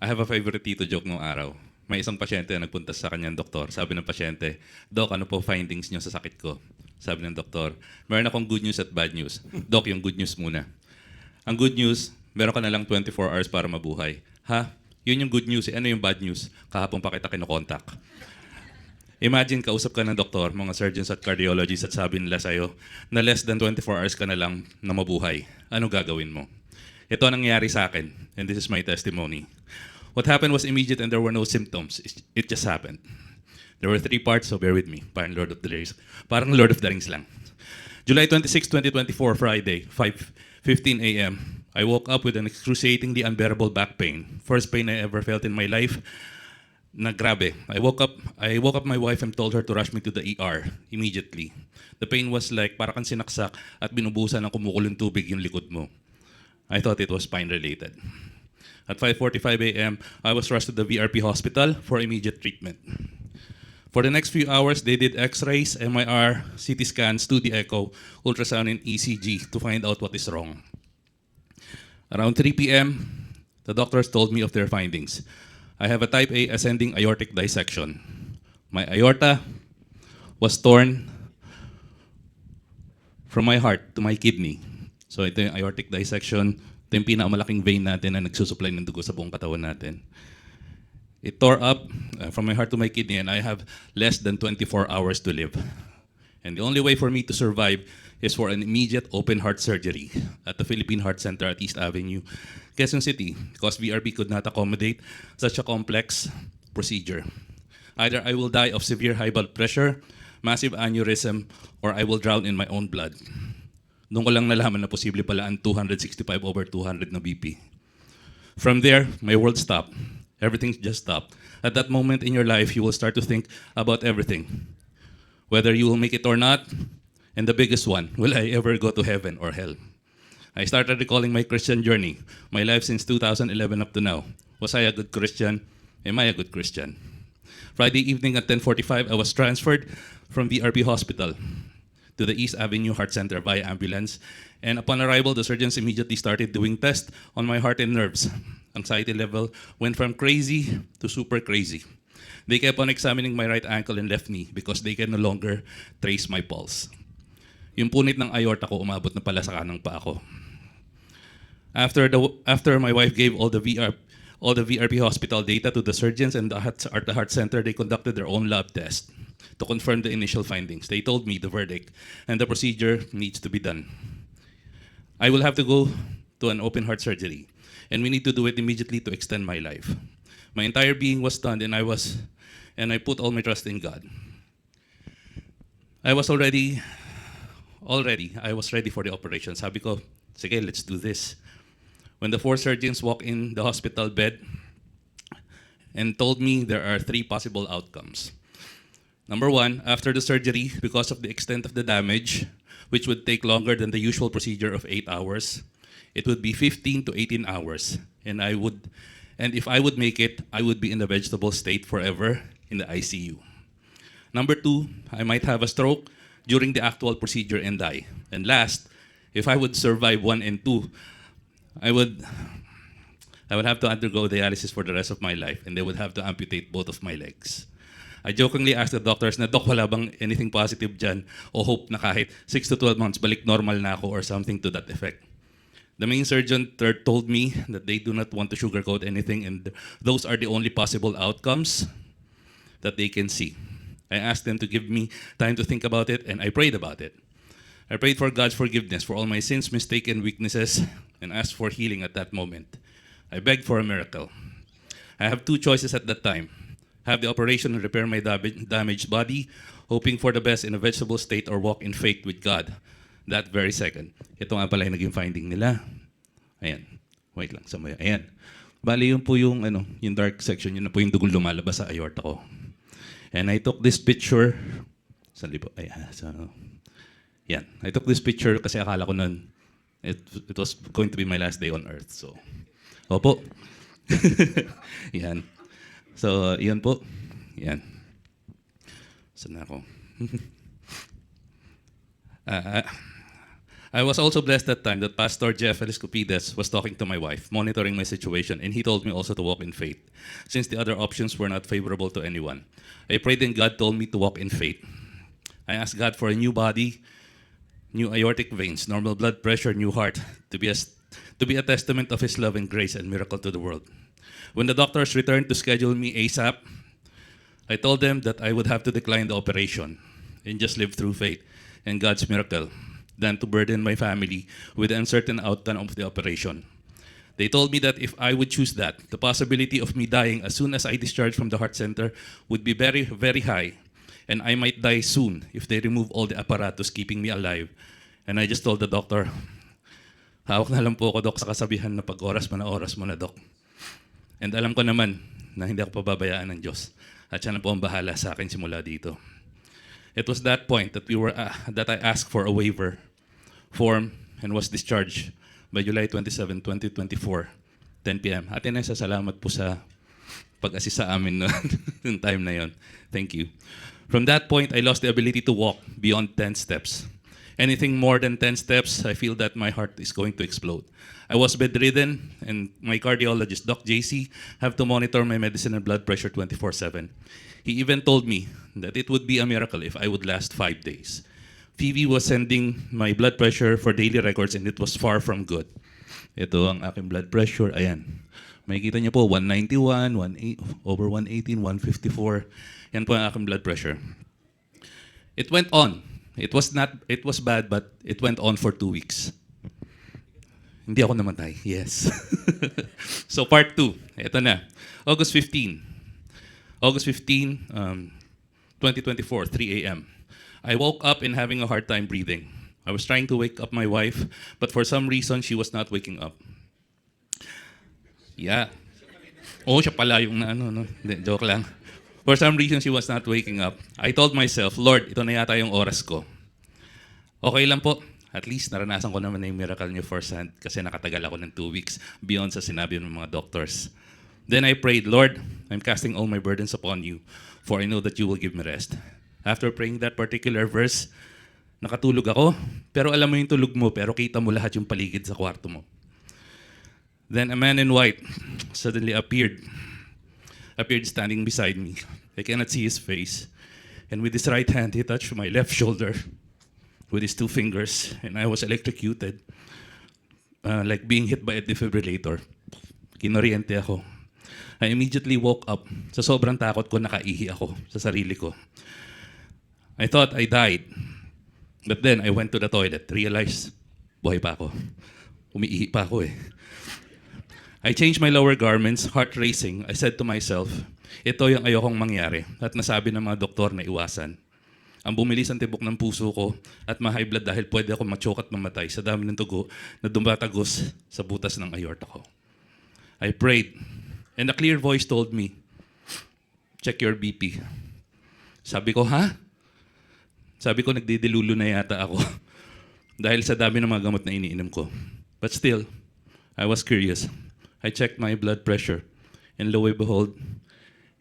I have a favorite tito joke nung araw. May isang pasyente na nagpunta sa kanyang doktor. Sabi ng pasyente, "Doc, ano po findings niyo sa sakit ko?" Sabi ng doktor, "Meron akong good news at bad news." "Doc, yung good news muna." "Ang good news, meron ka na lang 24 hours para mabuhay." "Ha? Yun yung good news. Ano yung bad news? Kahapon pa kita kinokontak." Imagine, kausap ka ng doktor, mga surgeons at cardiologists at sabi nila sa'yo na less than 24 hours ka na lang na mabuhay. Ano gagawin mo? Ito ang nangyari sa akin, and this is my testimony. What happened was immediate and there were no symptoms. It just happened. There were 3 parts, so bear with me. Parang Lord of the Rings. Parang Lord of the Rings lang. July 26, 2024, Friday, 5:15 a.m. I woke up with an excruciatingly unbearable back pain. First pain I ever felt in my life. Na grabe. I woke up my wife and told her to rush me to the ER immediately. The pain was like para kang sinaksak at binubusan ng kumukulong tubig yung likod mo. I thought it was spine related. At 5:45 a.m., I was rushed to the VRP hospital for immediate treatment. For the next few hours, they did x-rays, MRI, CT scans, 2D echo, ultrasound, and ECG to find out what is wrong. Around 3 p.m., the doctors told me of their findings. I have a type A ascending aortic dissection. My aorta was torn from my heart to my kidney. So ito yung aortic dissection. Ito yung pinakamalaking vein natin na nagsusupply ng dugo sa buong katawan natin. It tore up from my heart to my kidney and I have less than 24 hours to live. And the only way for me to survive is for an immediate open heart surgery at the Philippine Heart Center at East Avenue, Quezon City, because VRP could not accommodate such a complex procedure. Either I will die of severe high blood pressure, massive aneurysm, or I will drown in my own blood. Doon ko lang nalaman na posible pala ang 265/200 na BP. From there, my world stopped. Everything just stopped. At that moment in your life, you will start to think about everything. Whether you will make it or not, and the biggest one, will I ever go to heaven or hell? I started recalling my Christian journey, my life since 2011 up to now. Was I a good Christian? Am I a good Christian? Friday evening at 10:45, I was transferred from VRP Hospital to the East Avenue Heart Center via ambulance. And upon arrival, the surgeons immediately started doing tests on my heart and nerves. Anxiety level went from crazy to super crazy. They kept on examining my right ankle and left knee because they can no longer trace my pulse. Yung punit ng aorta ko umabot na pala sa kanang paa ko. After my wife gave all the VRP hospital data to the surgeons and at the heart center, they conducted their own lab test to confirm the initial findings. They told me the verdict and the procedure needs to be done. I will have to go to an open heart surgery and we need to do it immediately to extend my life. My entire being was stunned and I put all my trust in God. I was ready for the operation. Sabi ko, sige, let's do this. When the 4 surgeons walked in the hospital bed and told me there are 3 possible outcomes. Number 1, after the surgery, because of the extent of the damage, which would take longer than the usual procedure of 8 hours, it would be 15 to 18 hours. And if I would make it, I would be in the vegetable state forever in the ICU. Number 2, I might have a stroke during the actual procedure and die. And last, if I would survive 1 and 2, I would have to undergo dialysis for the rest of my life and they would have to amputate both of my legs. I jokingly asked the doctors na, Doc, wala bang anything positive dyan o hope na kahit 6 to 12 months, balik normal na ako or something to that effect. The main surgeon told me that they do not want to sugarcoat anything and those are the only possible outcomes that they can see. I asked them to give me time to think about it and I prayed about it. I prayed for God's forgiveness for all my sins, mistakes, and weaknesses and asked for healing at that moment. I begged for a miracle. I have 2 choices at that time. Have the operation and repair my damaged body, hoping for the best in a vegetable state or walk in faith with God. That very second. Ito nga pala yung naging finding nila. Ayan. Wait lang. Ayan. Bali yun po yung, yung dark section. Yun na po yung dugong lumalabas sa aorta ko. And I took this picture. Sali po. Ayan. So, yan. I took this picture kasi akala ko nun it was going to be my last day on earth. So, opo. Yan. So, yan po. Yan. Saan na ako? I was also blessed that time that Pastor Jeff Eliscopides was talking to my wife, monitoring my situation, and he told me also to walk in faith, since the other options were not favorable to anyone. I prayed and God told me to walk in faith. I asked God for a new body, new aortic veins, normal blood pressure, new heart, to be a testament of His love and grace and miracle to the world. When the doctors returned to schedule me ASAP, I told them that I would have to decline the operation and just live through faith and God's miracle than to burden my family with the uncertain outcome of the operation. They told me that if I would choose that, the possibility of me dying as soon as I discharged from the heart center would be very, very high. And I might die soon if they remove all the apparatus keeping me alive. And I just told the doctor, hawak na lang po ako, Dok, sa kasabihan na pag oras mo na, Dok. And alam ko naman na hindi ako pababayaan ng Diyos. At siya na po ang bahala sa akin simula dito. It was that point that that I asked for a waiver form and was discharged by July 27, 2024, 10 p.m. At Inesa, salamat po sa pag-assist sa amin noong time na yon. Thank you. From that point, I lost the ability to walk beyond 10 steps. Anything more than 10 steps, I feel that my heart is going to explode. I was bedridden, and my cardiologist, Doc JC, have to monitor my medicine and blood pressure 24/7. He even told me that it would be a miracle if I would last 5 days. Phoebe was sending my blood pressure for daily records, and it was far from good. Ito ang aking blood pressure. Ayan. Makikita niyo po, 191, over 118, 154. Yan po ang aking blood pressure. It went on. It was bad, but it went on for 2 weeks. Hindi ako namatay. Yes. So part 2. Ito na. August 15, 2024, 3 a.m. I woke up and having a hard time breathing. I was trying to wake up my wife, but for some reason, she was not waking up. Yeah. Oh, siya pala yung no. Hindi, joke lang. For some reason, she was not waking up. I told myself, Lord, ito na yata yung oras ko. Okay lang po. At least naranasan ko naman na yung miracle niyo firsthand kasi nakatagal ako ng 2 weeks beyond sa sinabi ng mga doctors. Then I prayed, Lord, I'm casting all my burdens upon you, for I know that you will give me rest. After praying that particular verse, nakatulog ako, pero alam mo yung tulog mo, pero kita mo lahat yung paligid sa kwarto mo. Then a man in white suddenly appeared standing beside me. I cannot see his face. And with his right hand, he touched my left shoulder with his 2 fingers, and I was electrocuted, like being hit by a defibrillator. Kinoriente ako. I immediately woke up. Sa sobrang takot ko, nakaihi ako sa sarili ko. I thought I died. But then I went to the toilet, realized, buhay pa ako. Umiihi pa ako eh. I changed my lower garments, heart racing. I said to myself, ito yung ayokong mangyari at nasabi ng mga doktor na iwasan. Ang bumilis ang tibok ng puso ko at ma-high blood dahil pwede ako ma-choke at mamatay sa dami ng tugo na dumatagos sa butas ng aorta ko. I prayed and a clear voice told me, check your BP. Sabi ko, ha? Sabi ko, nagdidilulo na yata ako dahil sa dami ng mga gamot na iniinom ko. But still, I was curious. I checked my blood pressure, and lo and behold,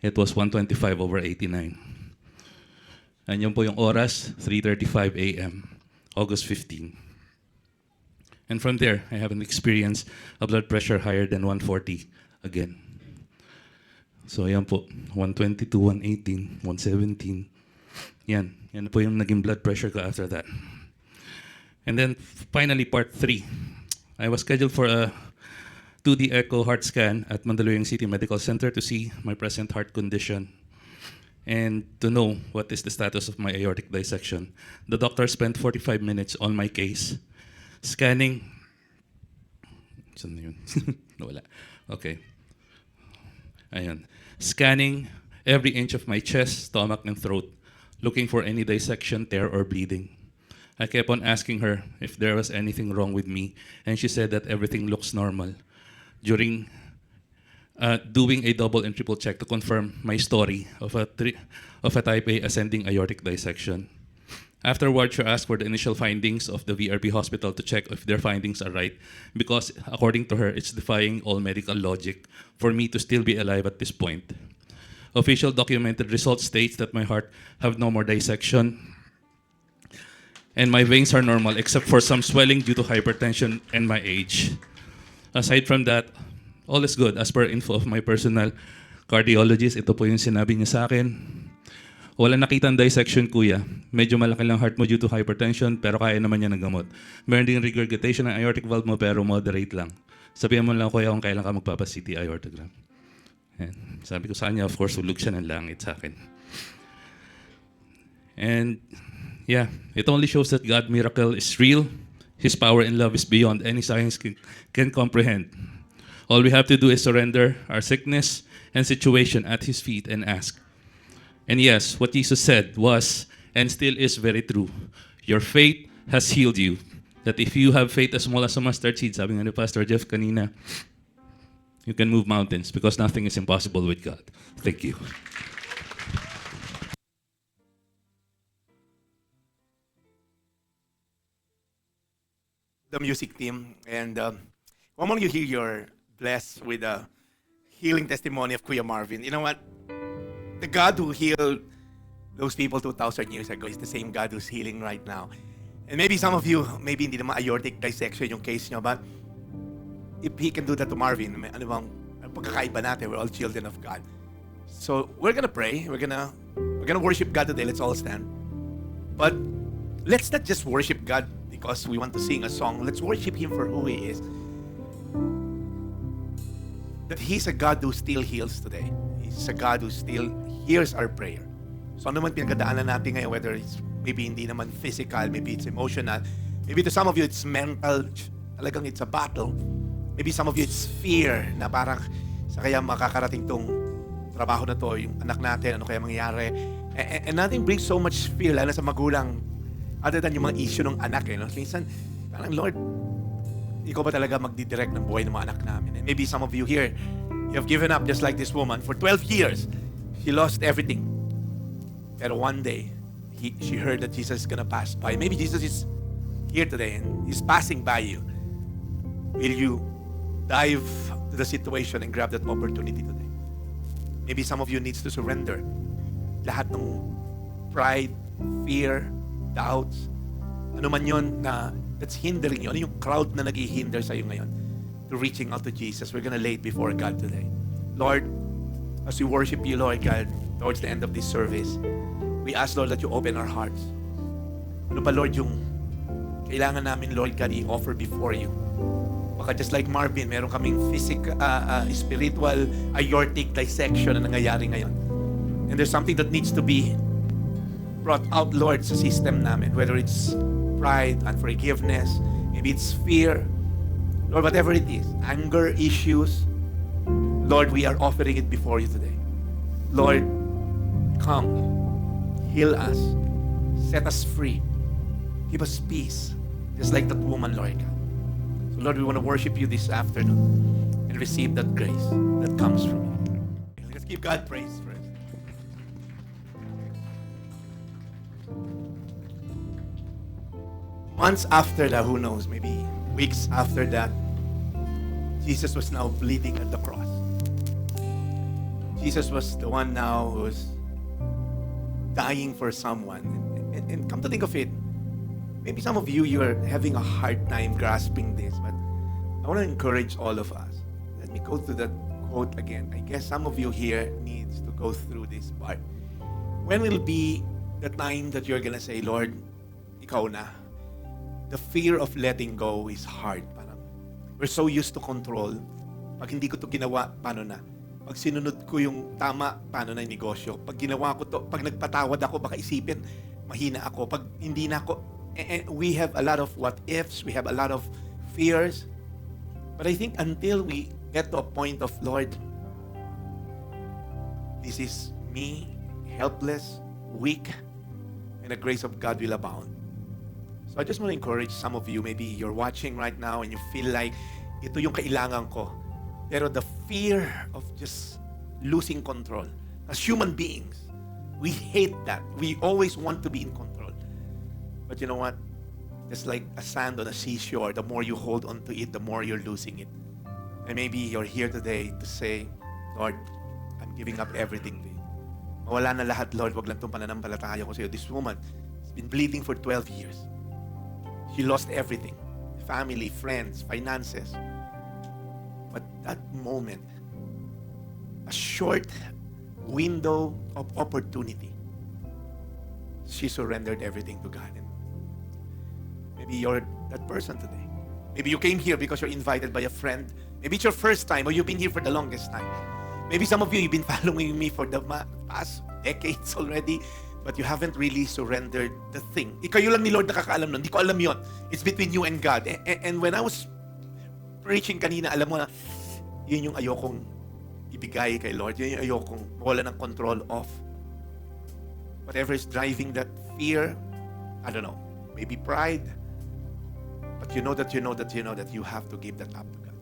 it was 125/89. And yun po yung oras, 3:35 a.m., August 15. And from there, I haven't experienced a blood pressure higher than 140 again. So yan po, 122, 118, 117. Yan po yung naging blood pressure ko after that. And then finally, part 3. I was scheduled for a 2D echo heart scan at Mandaluyong City Medical Center to see my present heart condition and to know what is the status of my aortic dissection. The doctor spent 45 minutes on my case, scanning. Saan na yun? Nawala. Okay. Ayun. Scanning every inch of my chest, stomach, and throat, looking for any dissection, tear, or bleeding. I kept on asking her if there was anything wrong with me, and she said that everything looks normal. During doing a double and triple check to confirm my story of a type A ascending aortic dissection. Afterwards, she asked for the initial findings of the VRP hospital to check if their findings are right, because according to her, it's defying all medical logic for me to still be alive at this point. Official documented results states that my heart have no more dissection, and my veins are normal except for some swelling due to hypertension and my age. Aside from that, all is good. As per info of my personal cardiologist, ito po yung sinabi niya sa akin. Wala nakitang dissection, kuya. Medyo malaki lang heart mo due to hypertension, pero kaya naman niya ng gamot. Meron din regurgitation ng aortic valve mo, pero moderate lang. Sabihan mo lang, kuya, kung kailan ka magpapa-CT aortogram. And sabi ko sa kanya, of course, hulog siya ng langit sa akin. And yeah, it only shows that God's miracle is real. His power and love is beyond any science can comprehend. All we have to do is surrender our sickness and situation at His feet and ask. And yes, what Jesus said was and still is very true. Your faith has healed you. That if you have faith as small as a mustard seed, sabi nga ni Pastor Jeff kanina, you can move mountains because nothing is impossible with God. Thank you. The music team, and one you hear you're blessed with a healing testimony of Kuya Marvin. You know what? The God who healed those people 2,000 years ago is the same God who's healing right now. And maybe some of you, maybe hindi naman aortic dissection yung case nyo, but if He can do that to Marvin, ano bang pagkakaiba natin? We're all children of God. So we're gonna pray. We're gonna worship God today. Let's all stand. But let's not just worship God because we want to sing a song. Let's worship Him for who He is. That He's a God who still heals today. He's a God who still hears our prayer. So ano man pinagdaanan natin ngayon, whether it's maybe hindi naman physical, maybe it's emotional, maybe to some of you it's mental, talagang it's a battle. Maybe some of you it's fear na parang sa kaya makakarating tong trabaho na to, yung anak natin, ano kaya mangyayari. And nothing brings so much fear, lalo sa magulang, other than yung mga issue ng anak. No? Minsan, parang Lord, ikaw ba talaga magdidirect ng buhay ng mga anak namin? And maybe some of you here, you have given up just like this woman. For 12 years, she lost everything. Pero one day, she heard that Jesus is gonna pass by. Maybe Jesus is here today and He's passing by you. Will you dive to the situation and grab that opportunity today? Maybe some of you needs to surrender lahat ng pride, fear, doubts, ano man yun na that's hindering you. Ano yung crowd na nag-hinder sa'yo ngayon to reaching out to Jesus? We're gonna lay it before God today. Lord, as we worship You, Lord God, towards the end of this service, we ask, Lord, that You open our hearts. Ano pa, Lord, yung kailangan namin, Lord God, i-offer before You? Baka just like Marvin, meron kaming physical, spiritual, aortic dissection na nangyayari ngayon. And there's something that needs to be brought out, Lord, sa system namin. Whether it's pride, unforgiveness, maybe it's fear, Lord, whatever it is, anger issues, Lord, we are offering it before You today. Lord, come, heal us, set us free, give us peace, just like that woman, Lord God. So, Lord, we want to worship You this afternoon and receive that grace that comes from You. Let's give God praise first. Months after that, who knows, maybe weeks after that, Jesus was now bleeding at the cross. Jesus was the one now who's dying for someone. And come to think of it, maybe some of you are having a hard time grasping this, but I want to encourage all of us. Let me go to that quote again. I guess some of you here needs to go through this part. When will be the time that you're gonna say, Lord, Ikaw na? The fear of letting go is hard. Parang we're so used to control. Pag hindi ko to ginawa, paano na? Pag sinunod ko yung tama, paano na yung negosyo? Pag ginawa ko to, pag nagpatawad ako, baka isipin, mahina ako. Pag hindi na ako, we have a lot of what ifs, we have a lot of fears. But I think until we get to a point of, Lord, this is me, helpless, weak, and the grace of God will abound. So I just want to encourage some of you, maybe you're watching right now and you feel like, ito yung kailangan ko. Pero the fear of just losing control. As human beings, we hate that. We always want to be in control. But you know what? Just like a sand on a seashore, the more you hold on to it, the more you're losing it. And maybe you're here today to say, Lord, I'm giving up everything to You. Mawala na lahat, Lord. Wag lang itong pananampalataya ko sa Iyo. This woman has been bleeding for 12 years. She lost everything. Family, friends, finances. But that moment, a short window of opportunity, she surrendered everything to God. And maybe you're that person today. Maybe you came here because you're invited by a friend. Maybe it's your first time or you've been here for the longest time. Maybe some of you, you've been following me for the past decades already, but you haven't really surrendered the thing. Ikayo lang ni Lord nakakaalam nun. Hindi ko alam yon. It's between you and God. And when I was preaching kanina, alam mo na, Yun yung ayokong ibigay kay Lord. Yun yung ayokong wala ng control of. Whatever is driving that fear, I don't know, maybe pride, but you know that you have to give that up to God.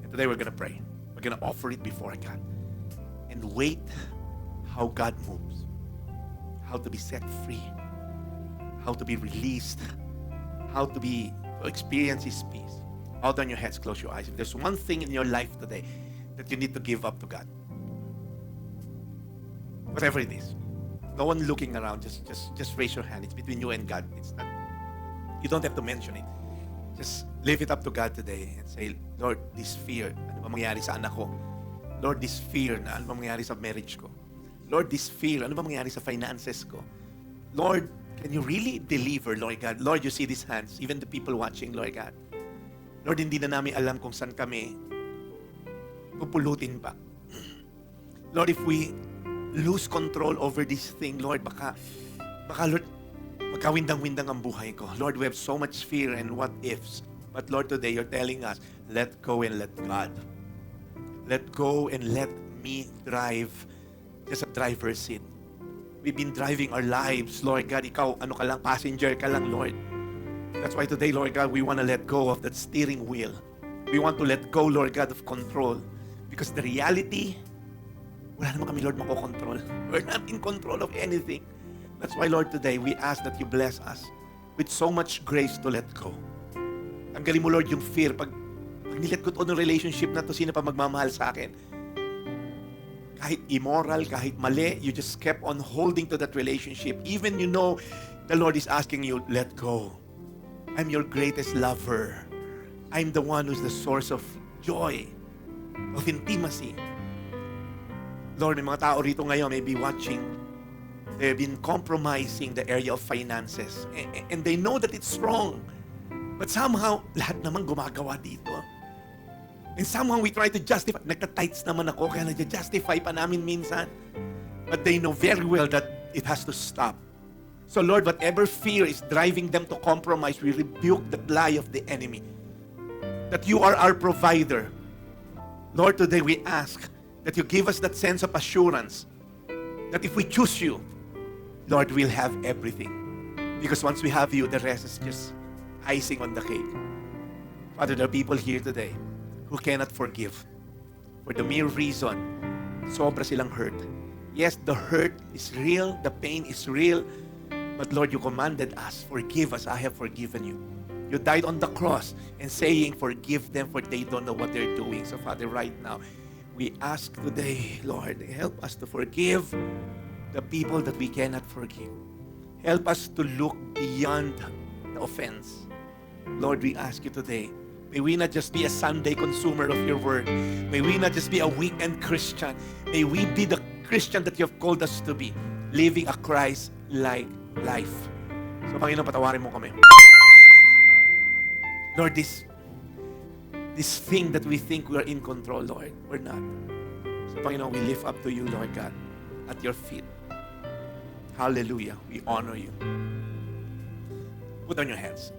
And today we're going to pray. We're going to offer it before God and wait how God moves, how to be set free, how to be released, how to experience His peace. Bow down your heads, close your eyes. If there's one thing in your life today that you need to give up to God, whatever it is, no one looking around, just raise your hand. It's between you and God. It's not, you don't have to mention it. Just leave it up to God today and say, Lord, this fear, ano ba mangyayari sa anak ko? Lord, this fear, na ano ba mangyayari sa marriage ko? Lord, this fear, ano ba mangyayari sa finances ko? Lord, can you really deliver, Lord God? Lord, you see these hands, even the people watching, Lord God. Lord, hindi na namin alam kung saan kami pupulutin pa. Lord, if we lose control over this thing, Lord, baka Lord, magkawindang-windang ang buhay ko. Lord, we have so much fear and what ifs. But Lord, today you're telling us, let go and let God. Let go and let me drive just a driver's seat. We've been driving our lives, Lord God. Ikaw, ano ka lang, passenger ka lang, Lord. That's why today, Lord God, we want to let go of that steering wheel. We want to let go, Lord God, of control. Because the reality, wala naman kami, Lord, makokontrol. We're not in control of anything. That's why, Lord, today, we ask that you bless us with so much grace to let go. Tanggalin mo, Lord, yung fear. Pag nilet ko to ng relationship na to, sino pa magmamahal sa akin? Kahit immoral, kahit mali, you just kept on holding to that relationship. Even you know the Lord is asking you, let go. I'm your greatest lover. I'm the one who's the source of joy, of intimacy. Lord, may mga tao rito ngayon may be watching. They've been compromising the area of finances. And they know that it's wrong. But somehow, lahat naman gumagawa dito. And somehow we try to justify. Nagka-tights naman ako, kaya nag-justify pa namin minsan. But they know very well that it has to stop. So Lord, whatever fear is driving them to compromise, we rebuke the lie of the enemy. That you are our provider. Lord, today we ask that you give us that sense of assurance that if we choose you, Lord, we'll have everything. Because once we have you, the rest is just icing on the cake. Father, there are people here today who cannot forgive for the mere reason sobra silang hurt. Yes, the hurt is real, the pain is real, but Lord, you commanded us, forgive us, I have forgiven you. You died on the cross and saying, forgive them for they don't know what they're doing. So Father, right now, we ask today, Lord, help us to forgive the people that we cannot forgive. Help us to look beyond the offense. Lord, we ask you today, may we not just be a Sunday consumer of your word. May we not just be a weekend Christian. May we be the Christian that you have called us to be, living a Christ-like life. So, Panginoon, patawarin mo kami. Lord, this thing that we think we are in control, Lord, we're not. So, Panginoon, we lift up to you, Lord God, at your feet. Hallelujah. We honor you. Put on your hands.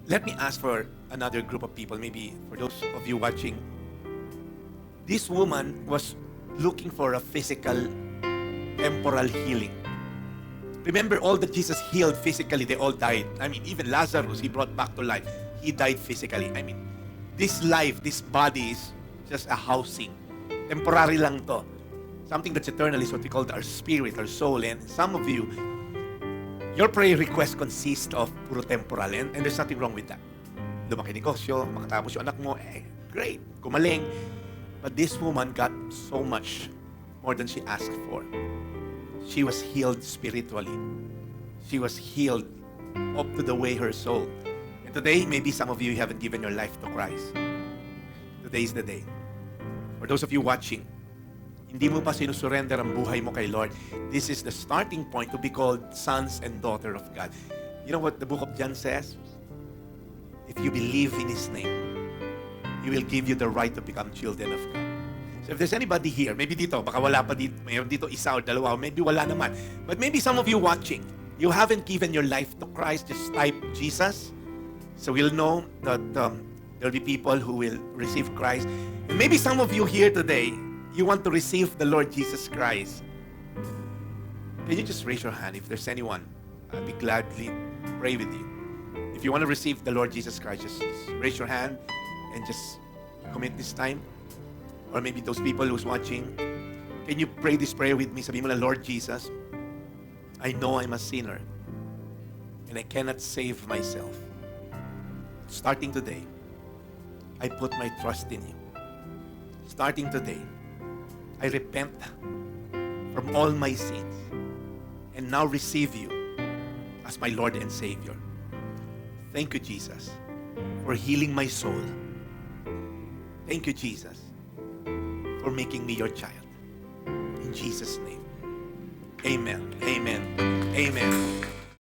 Let me ask for another group of people, maybe for those of you watching. This woman was looking for a physical, temporal healing. Remember, all that Jesus healed physically, they all died. I mean, even Lazarus, he brought back to life. He died physically. I mean, this life, this body is just a housing. Temporary lang to. Something that's eternal is what we call our spirit, our soul. And some of you, your prayer request consists of puro temporal. And there's nothing wrong with that. Lumaki negosyo, makatapos yung anak mo, great, gumaling. But this woman got so much more than she asked for. She was healed spiritually. She was healed up to the way her soul. And today, maybe some of you haven't given your life to Christ. Today is the day. For those of you watching, hindi mo pa sinusurrender ang buhay mo kay Lord. This is the starting point to be called sons and daughter of God. You know what the book of John says? If you believe in His name, He will give you the right to become children of God. So if there's anybody here, maybe dito, baka wala pa dito, mayroon dito isa o dalawa, maybe wala naman. But maybe some of you watching, you haven't given your life to Christ, just type Jesus. So we'll know that There'll be people who will receive Christ. And maybe some of you here today, you want to receive the Lord Jesus Christ. Can you just raise your hand if there's anyone? I'll be gladly pray with you. If you want to receive the Lord Jesus Christ, just raise your hand and just commit this time. Or maybe those people who's watching, can you pray this prayer with me? Sabihin mo na, Lord Jesus, I know I'm a sinner and I cannot save myself. Starting today, I put my trust in you. Starting today, I repent from all my sins and now receive you as my Lord and Savior. Thank you, Jesus, for healing my soul. Thank you, Jesus, for making me your child. In Jesus' name, amen, amen, amen.